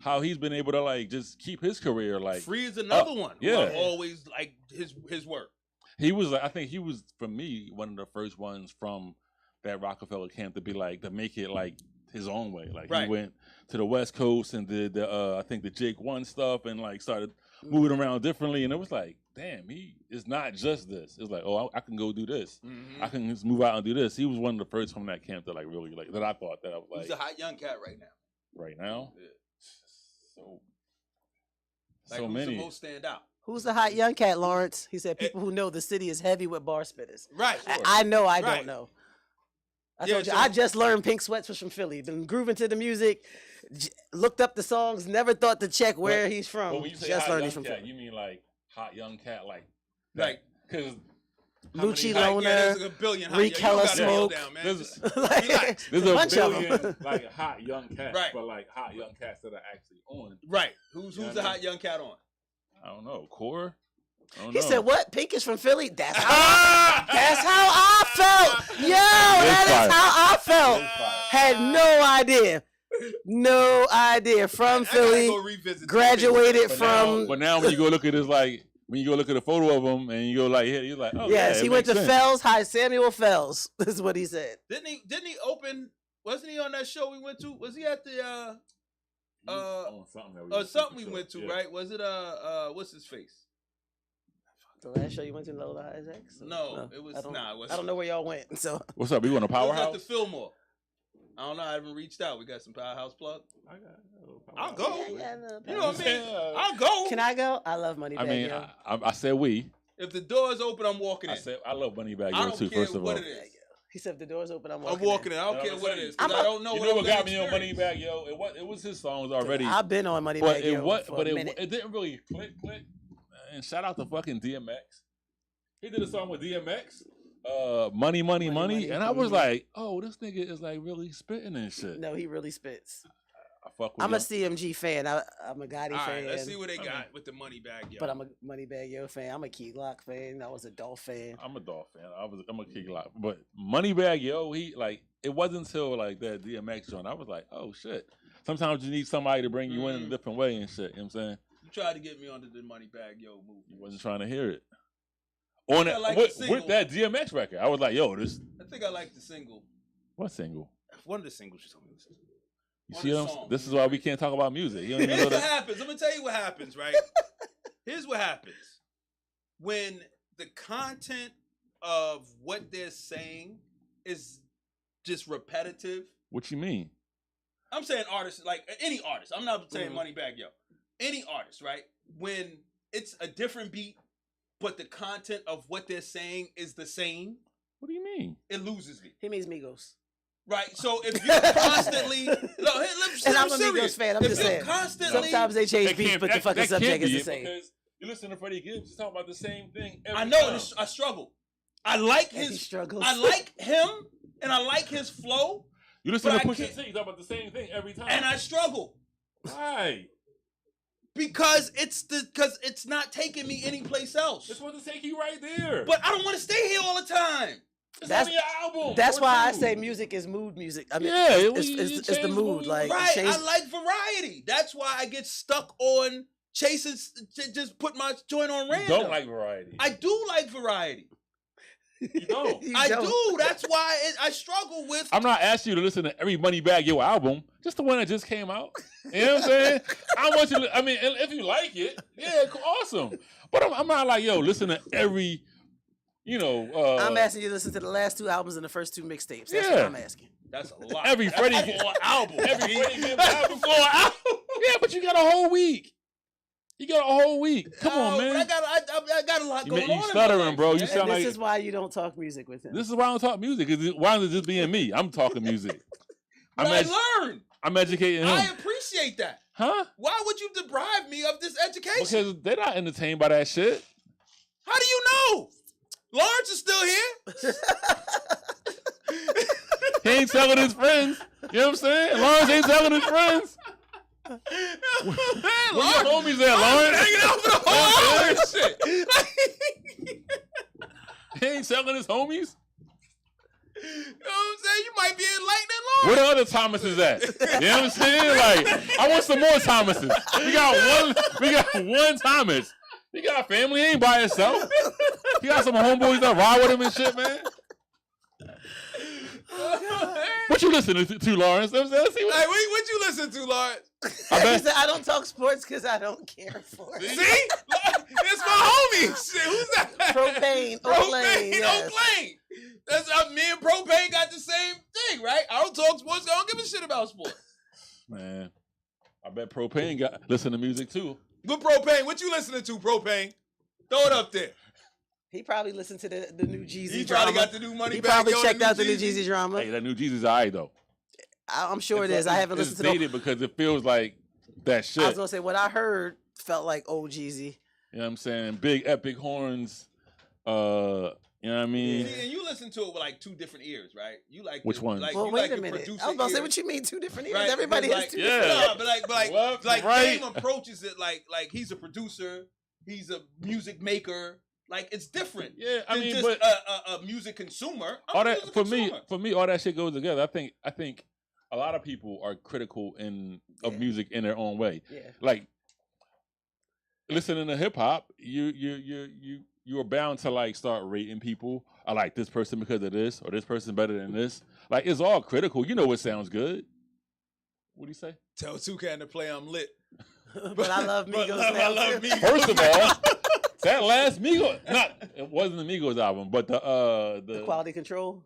how he's been able to like just keep his career. Like Free is another one. Who yeah. I've always like his work. he was, like, I think he was for me one of the first ones from that Rockefeller camp to be like to make it like his own way. Like Right. he went to the West Coast and did the I think the Jake One stuff and like started moving around differently, and it was like, damn, he is not just this. It's like, oh, I can go do this. Mm-hmm. I can just move out and do this. He was one of the first from that camp that like really like that I thought that I was He's like a hot young cat right now. right now. Yeah. So Like so who's many. the most stand out? who's the hot young cat, Lawrence? He said people who know the city is heavy with bar spitters. Right. I know I Right. don't know. I Yeah, told you, so- I just learned Pink Sweats was from Philly. Been grooving to the music, looked up the songs, never thought to check where he's But from. when you say Just hot learned young he's from cat, Philly. you mean like hot young cat, like Right. Because Lucci Like, Loner, yeah, there's a billion hot Reek young- you don't Hella gotta nail Smoke. down, man. There's- Just like, relax. there's a a bunch of 'em. billion like hot young cats, Right. but like hot young cats that are actually on. Right. Who's You know the what I hot mean? young cat on? I don't know, Core. I don't he know. said, "What? Pink is from Philly? That's how. That's how I felt. Yo, that fire. is how I felt. It's fire. Had no idea. No idea. From I gotta Philly, go revisit graduated But from. now when you go look at his like when you go look at a photo of him and you go like, yeah, you're like, oh Yes, yeah, he it went to makes sense. Fells High. Samuel Fells is what he said. Didn't he open? Wasn't he on that show we went to? Was he at the On something that we something we sure. went to? Yeah. Right? Was it what's his face? The last show you went to, Lola Isaacs? No, it was I don't, nah. It was, I don't know where y'all went. So What's up? You want a It was at powerhouse? the Fillmore. I don't know. I haven't reached out. We got some powerhouse plug. I'll go. Yeah, yeah, no, You know what I mean? Yeah. I'll go. Can I go? I love Money I Bag mean, Yo. I said we. If the door's open, I'm walking in. I said I love Moneybag I Yo don't too. care First of all, what it is. He said if the door's open, I'm I'm walking. walking in. I don't You know care what what I'm it is. saying? 'Cause I don't know You what know I'm what gonna got me on experience. Moneybag Yo? It was his songs already. I've been on Money But Bag it Yo what? for But a minute. it didn't really click. And shout out to fucking DMX. He did a song with DMX. Money, Money, and I was mhm. like, oh, this nigga is like really spitting and shit. No, he really spits. I fuck with I'm a him. CMG fan. I'm a Gotti All fan. right, let's see what they got with the money bag, yo. But I'm a Money Bag Yo fan. I'm a Key Glock fan. I was a Dolph fan. I'm a Dolph fan. I'm a King Lock. But Moneybag Yo, he like it wasn't until like that DMX joint. I was like, oh shit. Sometimes you need somebody to bring you in a different way and shit. You know what I'm saying? You tried to get me onto the money bag, yo movie. You wasn't trying to hear it. On I that, like the with single. that DMX record, I was like, yo, this I think I like the single. what single? One of the singles you told me. Listen to. You On see the what I'm song. This is why we can't talk about music. You don't even Here's know what that. happens. I'm gonna tell you what happens, right? Here's what happens. When the content of what they're saying is just repetitive. What you mean? I'm saying artists, like any artist. I'm not saying Mhm. money bag, yo. Any artist, right? When it's a different beat, but the content of what they're saying is the same, What do you mean? it loses me. He means Migos. Right? So if you're constantly And I'm a Migos fan. I'm if just you're saying. constantly Sometimes they change That beats, can't- but the that- fucking that can't subject is be the it same. Because you listen to Freddie Gibbs, he's talking about the same thing every I know time. and I struggle. I like And he his struggles. I like him and I like his flow You listen but to I Pusha can't- T, he's talking about the same thing every time. and I struggle Why? because it's not taking me anyplace else. This wasn't take you right there. But I don't want to stay here all the time. That's- on your album. That's Or why I two. say music is mood music. I mean, Yeah, it's the change mood. mood. Like Right, change- I like variety. That's why I get stuck on chasing. Just put my joint on You random. don't like variety. I do like variety. You don't. You I don't. do. That's why I struggle with. I'm not asking you to listen to every Moneybagg Yo album, just the one that just came out. You know what I'm saying? I want you. I mean, if you like it, yeah, awesome. But I'm not like, yo, listen to every. You know, I'm asking you to listen to the last 2 albums and the first 2 mixtapes. That's what Yeah. I'm asking. That's a lot. every Freddie That's before album. every Freddie Gibbs That's album. before album. Yeah, but you got a whole week. You got a whole week. Come on, Oh, man. I got a lot You going make- you on. in stuttering, my life, bro. You man. sound And this like- is why you don't talk music with him. This is why I don't talk music. Why is it just being me? I'm talking music. But I'm, I learned. I'm educating him. I appreciate that. Huh? Why would you deprive me of this education? Because they're not entertained by that shit. How do you know? Lawrence is still here. He ain't telling his friends. You know what I'm saying? Lawrence ain't telling his friends. Man, Where Lawrence, your homies at, Lawrence Lawrence? hanging out for the whole hour and shit. He ain't telling his homies. You know what I'm saying? You might be enlightening Where Lawrence. the other Thomases at? You know what I'm saying? Like, I want some more Thomases. We got one Thomas. He got a family, he ain't by himself. He got some homeboys that ride with him and shit, man. What you listening to, Lawrence? Let's see what. Hey, what you listen to, Lawrence? I He bet- said, I don't talk sports because I don't care for it. See? It's my homie. Shit, who's that? Propane, Oaklane, yes. Oaklane. That's me and Propane got the same thing, right? I don't talk sports. I don't give a shit about sports. Man, I bet Propane got listen to music too. Good Propane. What you listening to, Propane? Throw it up there. He probably listened to the new Jeezy He drama. probably got the new money He back. probably yo, checked out the new Jeezy. Jeezy drama. Hey, that new Jesus alright though. I'm sure it is. I haven't listened to It's the. dated because it feels like that shit. I was gonna say what I heard felt like old Jeezy. You know what I'm saying? Big epic horns. You know what I mean? See, and you listen to it with like 2 different ears, right? You like Which the, ones? Like, Well, you wait like a the minute. producer I was about to say ear, what you mean 2 different ears. right? Everybody Because, has 2 like, different Yeah. ears. No, but Left, like right. Game approaches it like he's a producer, he's a music maker. Like it's different. Yeah, I than mean, just but a music consumer. I'm all a that music for consumer. me, all that shit goes together. I think a lot of people are critical of Yeah. music in their own way. Yeah. Like listening to hip hop, you are bound to like start rating people. I like this person because of this, or this person better than this. Like it's all critical. You know what sounds good. What do you say? Tell Toucan to play I'm lit. But I love But Migos. I now, love too. Migos. First of all, that last Migos, it wasn't the Migos album, but The Quality Control.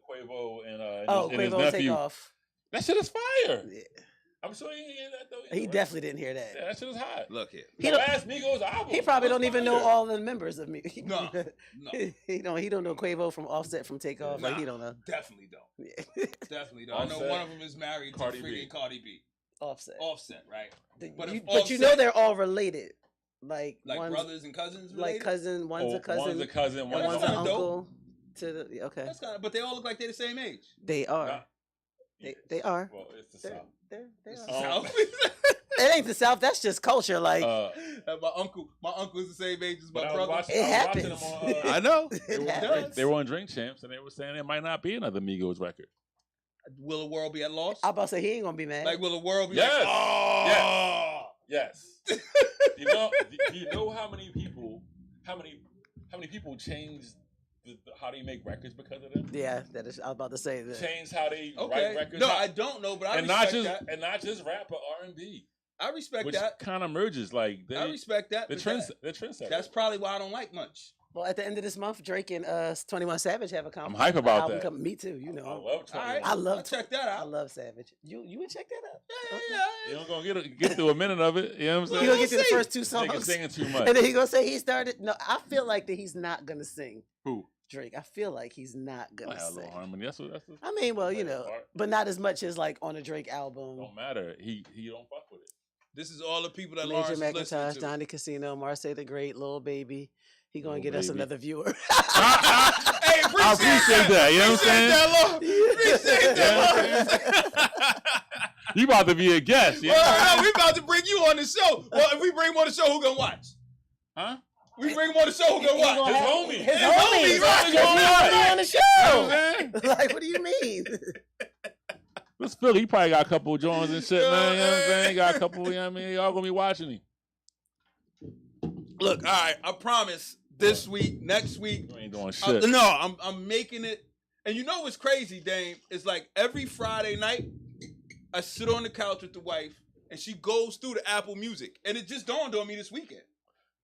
Quavo and Oh, and his Quavo Take nephew. Off. That shit is fire. Yeah. I'm sure he didn't hear that though. He definitely didn't hear that. Yeah, that shit is hot. Look here. He The don't- last Migos album. He probably was don't even know fire. all the members of me. No, no. he don't know Quavo from Offset from Takeoff. Like he don't know. Definitely don't. Yeah. Definitely don't. I know Offset. one of them is married Cardi to B. freaking Cardi B. Offset. Offset, right? But you, if but you know Offset- they're all related. Like Like one's brothers and cousins. like related? cousin. One's Oh, a cousin. One's a cousin. and One's one's That's an kinda dope. uncle. To the okay. That's kind of, but they all look like they're the same age. They are. Nah. They are. Well, it's the They're, South. they It's are. the Oh. South. It ain't the South. That's just culture. Like My uncle is the same age as But my I was brother. watching, It I was watching happens. them on. I know. it does. happens. They were on Drink Champs, and they were saying there might not be another Migos record. Will the world be at loss? I'm about to say he ain't gonna be mad. Like, will the world be Yes. like, oh, Yes. Do you know how many people changed how they make records because of them? Yeah, that is. I was about to say that. Changed how they okay. write records. No, I don't know, but I and respect that. not just rap but R&B, I respect which that. kind of merges like I respect that. the but trends. The trendsetter. That's probably why I don't like much. Well, at the end of this month, Drake and 21 Savage have a I'm hype about album that. coming. Me too. You I know, love All 21. right. I love. I'll check that I out. love Savage. You would check that out. Yeah. You don't gonna get through a minute of it. You know what I'm He saying? gonna get to the see. first 2 Nigga songs, singing too much. and then he gonna say he started. No, I feel like that he's not gonna sing. Who? Drake. I feel like he's not I gonna have a sing. little harmony. That's what. I mean, well, you Right, know, art. but not as much as like on a Drake album. Don't matter. He don't fuck with it. This is all the people that Major Lawrence is listening McIntosh, to. Donnie Casino, Marseille the Great, Lil Baby. He gonna Lil get us Baby. another viewer. Hey, I appreciate that. You know what I'm saying? Appreciate that, Lord. Appreciate that. You about to be a guest. Yeah. Well, we about to bring you on the show. Well, if we bring him on the show, who gonna watch? Huh? We bring him on the show. Who gonna He gonna watch? have- homie. His His homie. homie, right. He's gonna be on the show. Man. Like, what do you mean? Let's Philly. He probably got a couple of joints and shit, Yeah, man. You know what I'm man. saying? He got a couple, you know what I mean? Y'all gonna be watching him. Look, all right. I promise. This week, next week. You ain't doing shit. No, I'm making it. And you know what's crazy, Dame? It's like every Friday night, I sit on the couch with the wife, and she goes through the Apple Music, and it just dawned on me this weekend.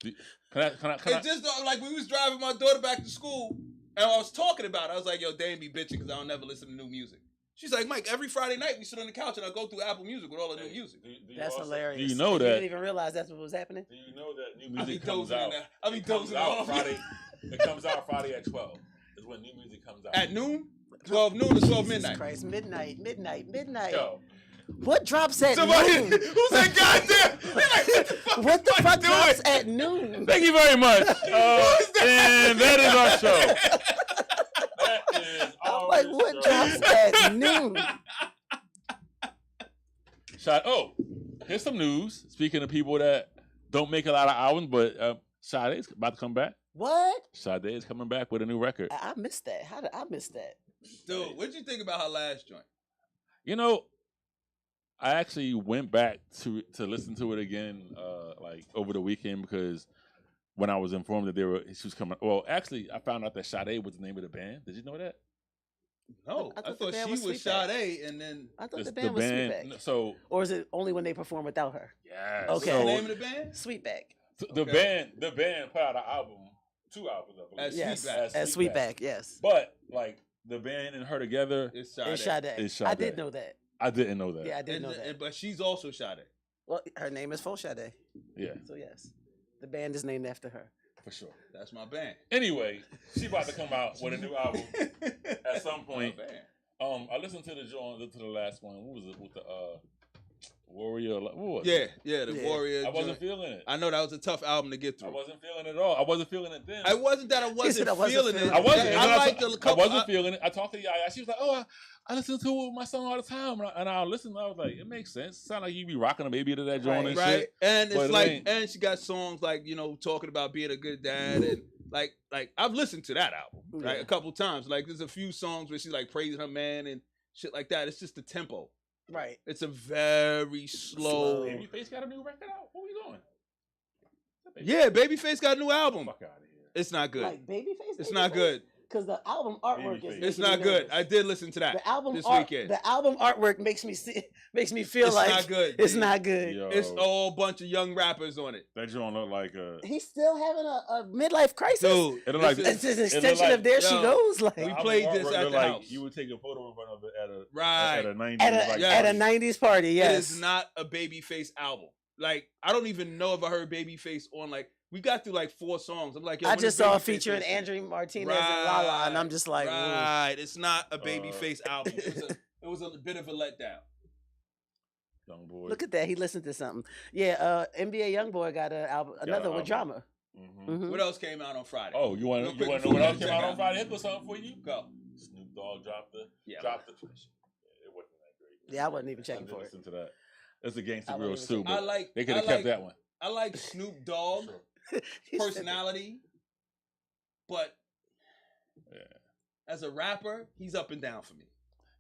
Can I? It just dawned, like we was driving my daughter back to school, and I was talking about it. I was like, "Yo, Dame be bitching because I don't never listen to new music." She's like, "Mike, every Friday night we sit on the couch and I go through Apple Music with all the new music." That's hilarious. Do you know You that? didn't even realize that's what was happening. Do you know that new I be music comes dozing in out? there. I be It comes dozing out off. Friday. It comes out Friday at 12. Is when new music comes out. At noon, 12 noon to 12 Jesus midnight. Christ, midnight. Yo, What drops at Somebody, noon? who's that goddamn? What the fuck doing? drops at noon? thank you very much. that? And that is our show. That is I'm our like, what show. drops at noon? Oh, here's some news. Speaking of people that don't make a lot of albums, but Sade's about to come back. What? Sade is coming back with a new record. I missed that. How did I miss that? Dude, what'd you think about her last joint? You know, I actually went back to listen to it again, like over the weekend because when I was informed that she was coming. Well, actually, I found out that Sade was the name of the band. Did you know that? No, I I thought the thought band she was was Sweetback. Sade, and then I thought This- the band was Sweetback. So Or is it only when they perform without her? yes. Okay. what's the So, name of the band? Sweetback. the Okay. band put out an album, 2 albums, I believe. As Yes. Sweetback. As Sweetback, yes. But like the band and her together, It's Sade. It's Sade. It's I Sade. did know that. I didn't know that. Yeah, I did And, know that. but she's also Sade. Well, her name is Faux Sade. Yeah, So yes, the band is named after her. for sure. That's my band. Anyway, she about to come out with a new album at some My point. band. I listened to the last one. What was it with the Warrior? What was it? Yeah, the Yeah. Warrior. I wasn't joint. feeling it. I know that was a tough album to get I through. wasn't feeling it at all. I wasn't feeling it then. I wasn't that I wasn't I wasn't feeling it. feeling I wasn't. it. And I then liked the I couple. wasn't feeling it. I talked to Yaya. She was like, "Oh, I listen to it with my son all the time," and I listened. And I was like, "It makes sense. Sound like you be rocking a baby to that joint and right, shit." and But it's it like, ain't. and she got songs like talking about being a good dad, and like I've listened to that album like Yeah. a couple times. Like there's a few songs where she's like praising her man and shit like that. It's just the tempo. Right. It's a very slow. Babyface got a new record out. What are we doing? Yeah, Babyface got a new album. Fuck out of here. It's not good. Like Babyface. It's not good. Because the album artwork is. Babyface. It's making not me good. nervous. I did listen to that. The album this art, weekend. The album artwork makes me feel It's like not good. it's dude. not good. Yo, It's a bunch of young rappers on it, that joint look like He's still having a midlife crisis. dude. It look like- this It's is- an look extension like- of There She yo, Goes. Like We the played album this artwork at look the like house. you would take a photo in front of it Right. at a 90s. at a like, Yeah. at a '90s party. It Yes. is not a Babyface album. Like I don't even know if I heard Babyface on like we got through like 4 songs. I'm like, yo, I when just is saw a Babyface featuring releasing? Andrew Martinez and Lala, and I'm just like, ooh. right. It's not a Babyface album. It was a bit of a letdown. young boy. Look at that. He listened to something. Yeah. NBA YoungBoy got an album, another with album. drama. Mhm. Mhm. What else came out on Friday? Oh, you want Real to quick know before what we else came check out out. on Friday? Here goes something for you. Go. Snoop Dogg dropped the. Yeah. Dropped the. It wasn't that great. Yeah, I wasn't even I checking didn't for it. listen to that. It's a gangster I real wasn't Sue, even I but like. they could I have kept like- that one. I like Snoop Dogg He said- personality, but Yeah. as a rapper, he's up and down for me.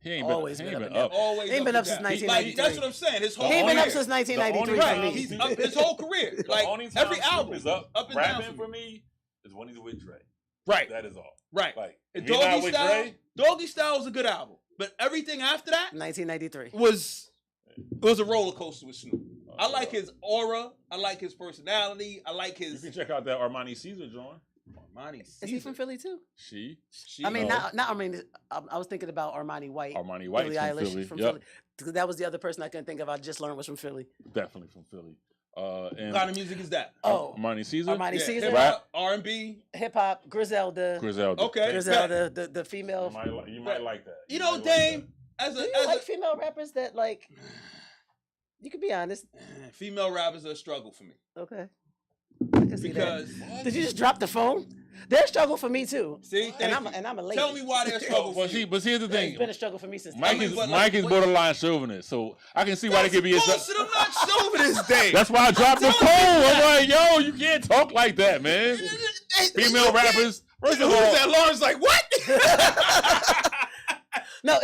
He ain't Always been, he been ain't up been and up. Always He ain't been and up since down. 1993. Like, that's what I'm saying. His whole He ain't been career. up since 1993 The for only Right, me. he's up his whole career. The Like only time every Snoop album is up, and down rapping for for me. me is when he's with Dre. Right, That is all. right. Like And if he not Doggy with Style, Dre, Doggy Style was a good album, but everything after that 1993. was a roller coaster with Snoop. I like his. his aura. I like his personality. I like You his. can check out that Armani Caesar joint. Armani Is he from Philly too? She I mean, No. not. I mean, I was thinking about Armani White. Armani White Billie from Eilish Philly. from Yep, Philly. 'Cause that was the other person I couldn't think of. I just learned was from Philly. definitely from Philly. What And kind of music is that? Oh, Armani Caesar, Armani Caesar, Rap. R&B. hip hop, Griselda, Griselda. Okay. Griselda, the You female. might like that. You know, might like Dame, as Do a, you as like female rappers that like? You can be honest. a female rappers are a struggle for me Okay. I can see that. because Did you just drop the phone? They're a struggle for me too. See, and I'm a lady. Tell me why they're a struggle for you. But here's the thing. It's been a struggle for me since. Mike is what- borderline chauvinist, so I can see why they could be. Bullshit, I'm not chauvinist, Dave. That's why I dropped the poll. I'm like, yo, you can't talk like that, man. Female rappers. First of Who's all, that? Lawrence like what? No,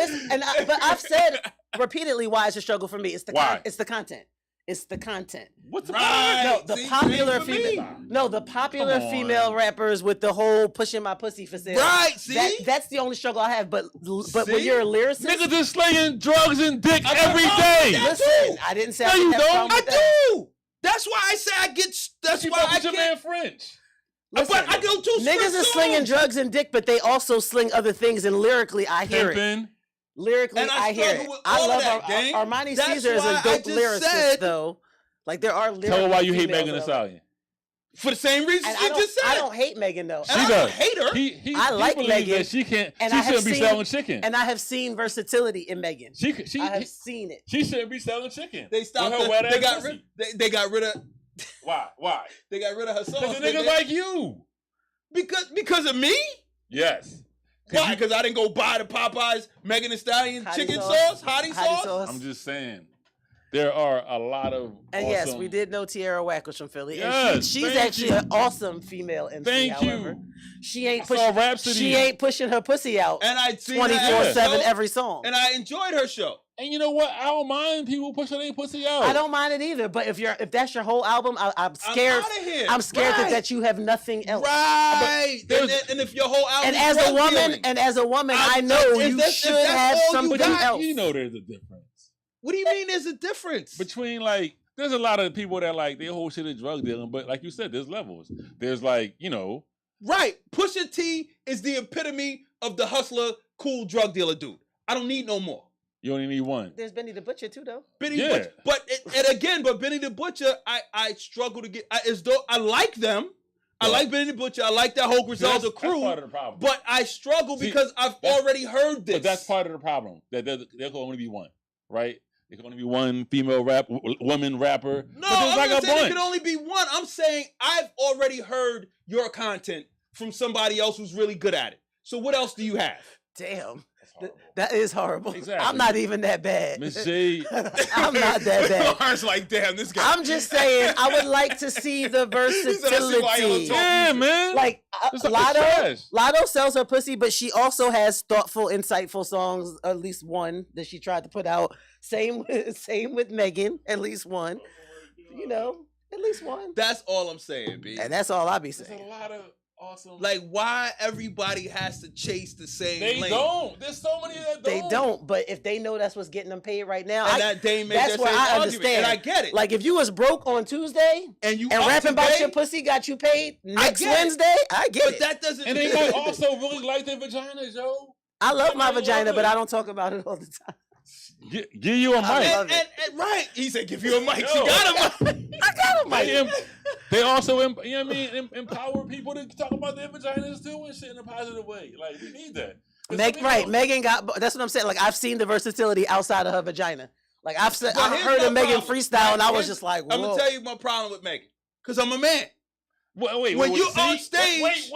but I've said repeatedly why it's a struggle for me. It's the Why? it's the content. It's the content. what's the Right. No, the See, popular same for me. female. No, the popular Come on. female rappers with the whole pushing my pussy for sale. Right, see? That's the only struggle I have. But when See? you're a lyricist, niggas is slinging drugs and dick I every got day. that. listen, I didn't say No, I didn't you have a don't. problem I with that. do. That's why I say I get. That's You why fuck I with your man can't. French. But I do too. Niggas is slinging drugs and dick, but they also sling other things. And lyrically, I hear it. Pimpin'. Lyrically, And I I hear struggle it. with I all love that, gang. Armani That's Caesar is why a I dope just lyricist, said- though. Like there are lyrical Tell her why you hate females Megan Thee though. Stallion. For the same reason And you just said. I don't hate Megan though. And She I does. don't hate her. He I like believes Megan, that she can't. and She I have shouldn't be seen- selling chicken. And I have seen versatility in Megan. She I have seen it. she shouldn't be selling chicken. They stopped. With her The, wet they ass got pussy. rid. They got rid of. Why? They got rid of her Because songs. the niggas like you. because of me. Yes. Why? Because I didn't go buy the Popeyes Megan Thee Stallion Hottie chicken sauce. sauce, hottie Hottie sauce. I'm just saying. There are a lot of And awesome, yes, we did know Tierra Whack was from Philly. And Yes, she's thank actually you. an awesome female MC. Thank however. you. She ain't I saw pushing. Rhapsody. She ain't pushing her pussy out And I seen her 24/7 show, every song. and I enjoyed her show. And you know what? I don't mind people pushing their pussy out. I don't mind it either. But if that's your whole album, I'm scared. I'm outta here. I'm scared Right. that you have nothing else. Right. there's- And if your whole album And is as a drug woman, dealing, I know if you that's- if should that's have all you something got, else. You know there's a difference what do you mean there's a difference? between like. There's a lot of people that like their whole shit is drug dealing, but like you said, there's levels. There's like Right. Pusha T is the epitome of the hustler, cool drug dealer dude. I don't need no more. you only need one. There's Benny the Butcher too, though. Benny Yeah. Butcher. But Benny the Butcher, I struggle to get as though I like them. I Yeah. like Benny the Butcher. I like that whole See, Griselda that's crew. part of the problem. But I struggle See, because I've that's- already heard this. But that's part of the problem. That there can only be one, right? There can only be one female woman rapper. No, but there's I'm like not a saying bunch. it can only be one. I'm saying I've already heard your content from somebody else who's really good at it. So what else do you have? Damn, That's horrible. that is horrible. Exactly. I'm not even that bad. Miss J. I'm not that bad. Lawrence like, damn, this guy. I'm just saying, I would like to see the said, "I see why y'all versatility. talk." Yeah, man. Like It's trash. Lotto sells her pussy, but she also has thoughtful, insightful songs. At least one that she tried to put out. Same with Megan. At least one. You know, at least one. That's all I'm saying, B. And that's all I be There's saying. a lot of awesome. Like, why everybody has to chase the same they lane? don't. There's so many that don't. They don't, but if they know that's what's getting them paid right now, And that Dame made that's that where same I argument, understand. and I get it. like if you was broke on Tuesday and you and up rapping about today, your pussy got you paid next get it. Wednesday, I get but it. that doesn't. And they might also really like their vaginas, yo. I love my I love vagina, it. but I don't talk about it all the time. Give you a I mic. love and right, he said, "Give you a mic." Yo. She got a mic. I got a mic. They also, you know what I mean, empower people to talk about their vaginas too and shit in a positive way. Like, we need that. 'Cause some people- Right, Megan got. That's what I'm saying. Like I've seen the versatility outside of her vagina. Like I've said, But I here's heard my of Megan problem. freestyle, and I was Here's- just like, I'm whoa. gonna tell you my problem with Megan, because I'm a man. Wait, when you see? on stage with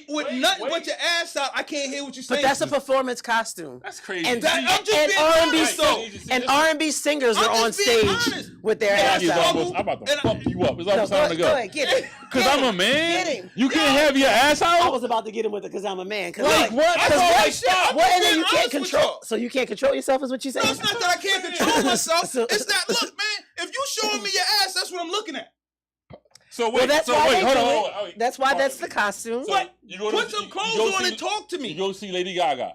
wait, nothing wait. but your ass out, I can't hear what you're But saying. that's a performance costume. That's crazy. And, That- I'm just and being R&B honest, though. and R&B singers I'm are on just being stage honest. with their Yeah, ass you out. struggle. I'm about to And fuck you up. It's No, almost time to go go. ahead, get it. Because Get I'm a him. man. Get him. You can't have your ass I out. was about to get him with it because I'm a man. Cause Like, what? I That's thought, all like, I shit, thought. I'm What? just And then being you can't honest with control. y'all. So you can't control yourself, is what you saying? No, it's not that I can't control myself. So- It's that, look, man, if you showing me your ass, that's what I'm looking at. So wait, Well, that's so why wait, they hold do on, it. hold on, wait. That's why Hold that's on. the costume. So But you go to put see- some you clothes go on see- and talk to You me. go see Lady Gaga.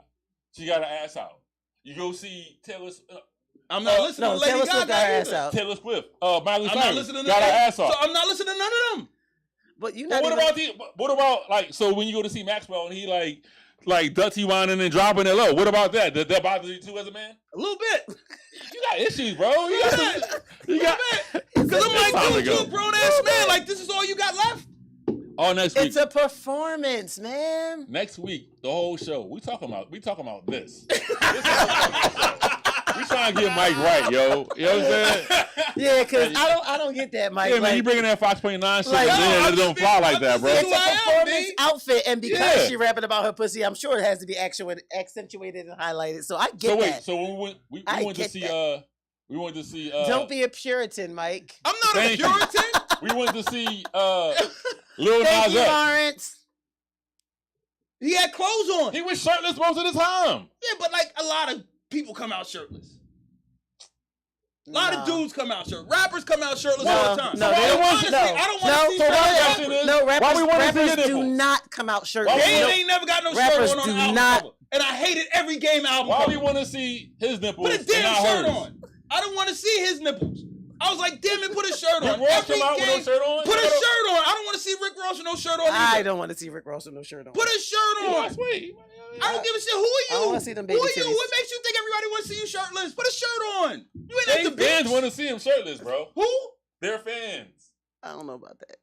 She got her ass out. You go see Taylor I'm not listening No, to Lady Taylor Swift Gaga got her ass either. out. Taylor Swift. Miley I'm not Cyrus listening to got her that. ass off. So I'm not listening to none of them. But you But not what even. about like so when you go to see Maxwell and he like dirty whining and dropping it low? What about that? Did that bother you too as a man? A little bit. You got issues, bro. You got some, you got Because I'm That's like, time dude, to you go. a grown ass man. Like, this is all you got left? all next week. It's a performance, man. Next week, the whole show. We talking about this. We trying to get Mike right, yo. You know what I'm saying? Yeah, because I don't get that, Mike. Yeah, man, like, you bringing that Fox 29 shit, Like, and no, then I'm it don't just fly being- like I'm that, just bro. being it's a performance B. outfit, and because Yeah. she rapping about her pussy, I'm sure it has to be accentuated and highlighted. So I get So wait, that. so when we I went to get see that. we went to see Don't be a Puritan, Mike. I'm not a Thank you. Puritan. we went to see Lil Thank Nas you, X. Lawrence. He had clothes on. He was shirtless most of the time. Yeah, but like a lot of people come out shirtless. A lot of No. dudes come out shirtless. Rappers come out shirtless No, all the time. no, they don't want honestly, to- I don't want to see for shirtless one, question rappers. is, no, why rappers, we wanna see your rappers do nipples? not come out Why shirtless. we Game wanna- ain't never got no Rappers shirt on do the album not- cover. And I hated every Game album Why cover. we want to see his nipples Put a and damn not shirt hers? on. I don't want to see his nipples. I was like, damn it, put a shirt on. Rick Ross Every come out with no game, shirt on? put a shirt on. I don't want to see Rick Ross with no shirt on I either. don't want to see Rick Ross with no shirt on. Put a shirt on. Sweet. I don't give a shit. Who are I you? don't wanna see them baby Who are you? titties. What makes you think everybody wants to see you shirtless? Put a shirt on. You ain't They at the fans beach. want to see him shirtless, bro. Who? They're fans. I don't know about that.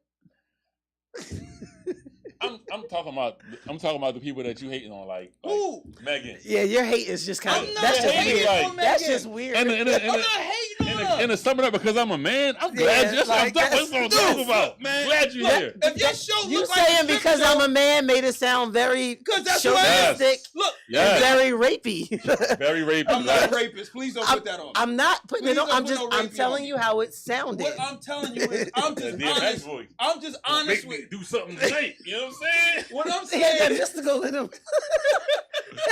I'm talking about the people that you hating on, like Who? Megan. Yeah, your hate is just kind I'm of not that's just hating weird. on That's Megan. just weird. And I'm not hating on her. to sum it up, because I'm a man, I'm glad Yeah, that's like, what I'm talking Dude, about. man. Glad you're Look, here. if your show You look like a saying strip because show, I'm a man made it sound very because that's who I am. chauvinistic Look, and Yes. very rapey. Very rapey. I'm not a right? rapist. Please don't put that on. I'm not putting Please it on. don't I'm put just no I'm rapey telling on. you how it sounded. What I'm telling you is, I'm That just DMX honest. voice. I'm just honest Make me with do something tonight. You know what I'm saying? what I'm He had that saying. mystical in him.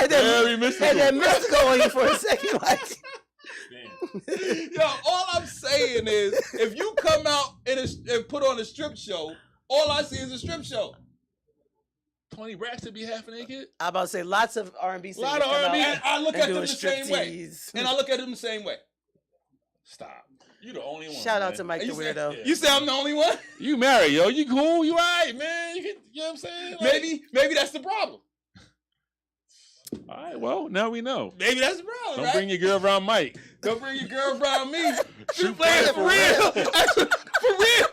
Very mystical. Had that mystical on you for a second, like. Damn. Yo, all I'm saying is, if you come out and put on a strip show, all I see is a strip show. Tony Braxton be half naked? I'm about to say lots of R&B singers Lot of come out R&B. And I look and at do them a the same way. striptease. And I look at them the same way. Stop. You the only one. Shout out man. to Mike the You say- Weirdo. Yeah. You say I'm the only one? You married, yo. You cool. You all right, man. You know what I'm saying? Like- Maybe that's the problem. All right, well, now we know. Maybe that's the problem, Don't right? bring your girl around Mike. Don't bring your girl around me. She You playing for real. For real.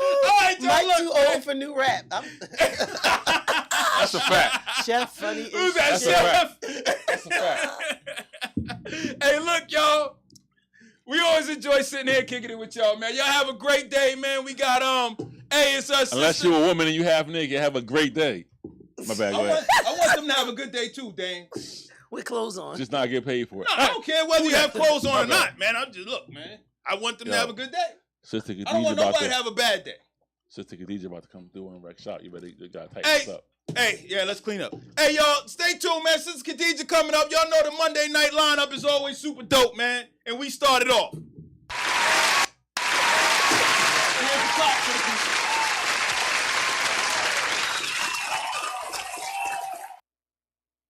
All right, y'all, Mike look, too man. old for new rap. That's a fact. Chef funny Who's as that shit. That's a fact. Hey, look, y'all. We always enjoy sitting here kicking it with y'all, man. Y'all have a great day, man. We got hey, it's us. Unless you're a woman and you half naked, have a great day. My bad, go ahead. I want them to have a good day too, Dane. With clothes on. Just not get paid for it. No, I don't care whether you have clothes on or My bad. not, man. I'm just look, man. I want them to Yo. have a good day. Sister I don't Khadija want about nobody to to have a bad day. Sister Khadija about to come through and wreck shop. You gotta tighten Hey. this up. Hey, yeah, let's clean up. Hey, y'all, stay tuned, man. Since Khadija coming up, y'all know the Monday night lineup is always super dope, man. And we started off. Here's the clock for the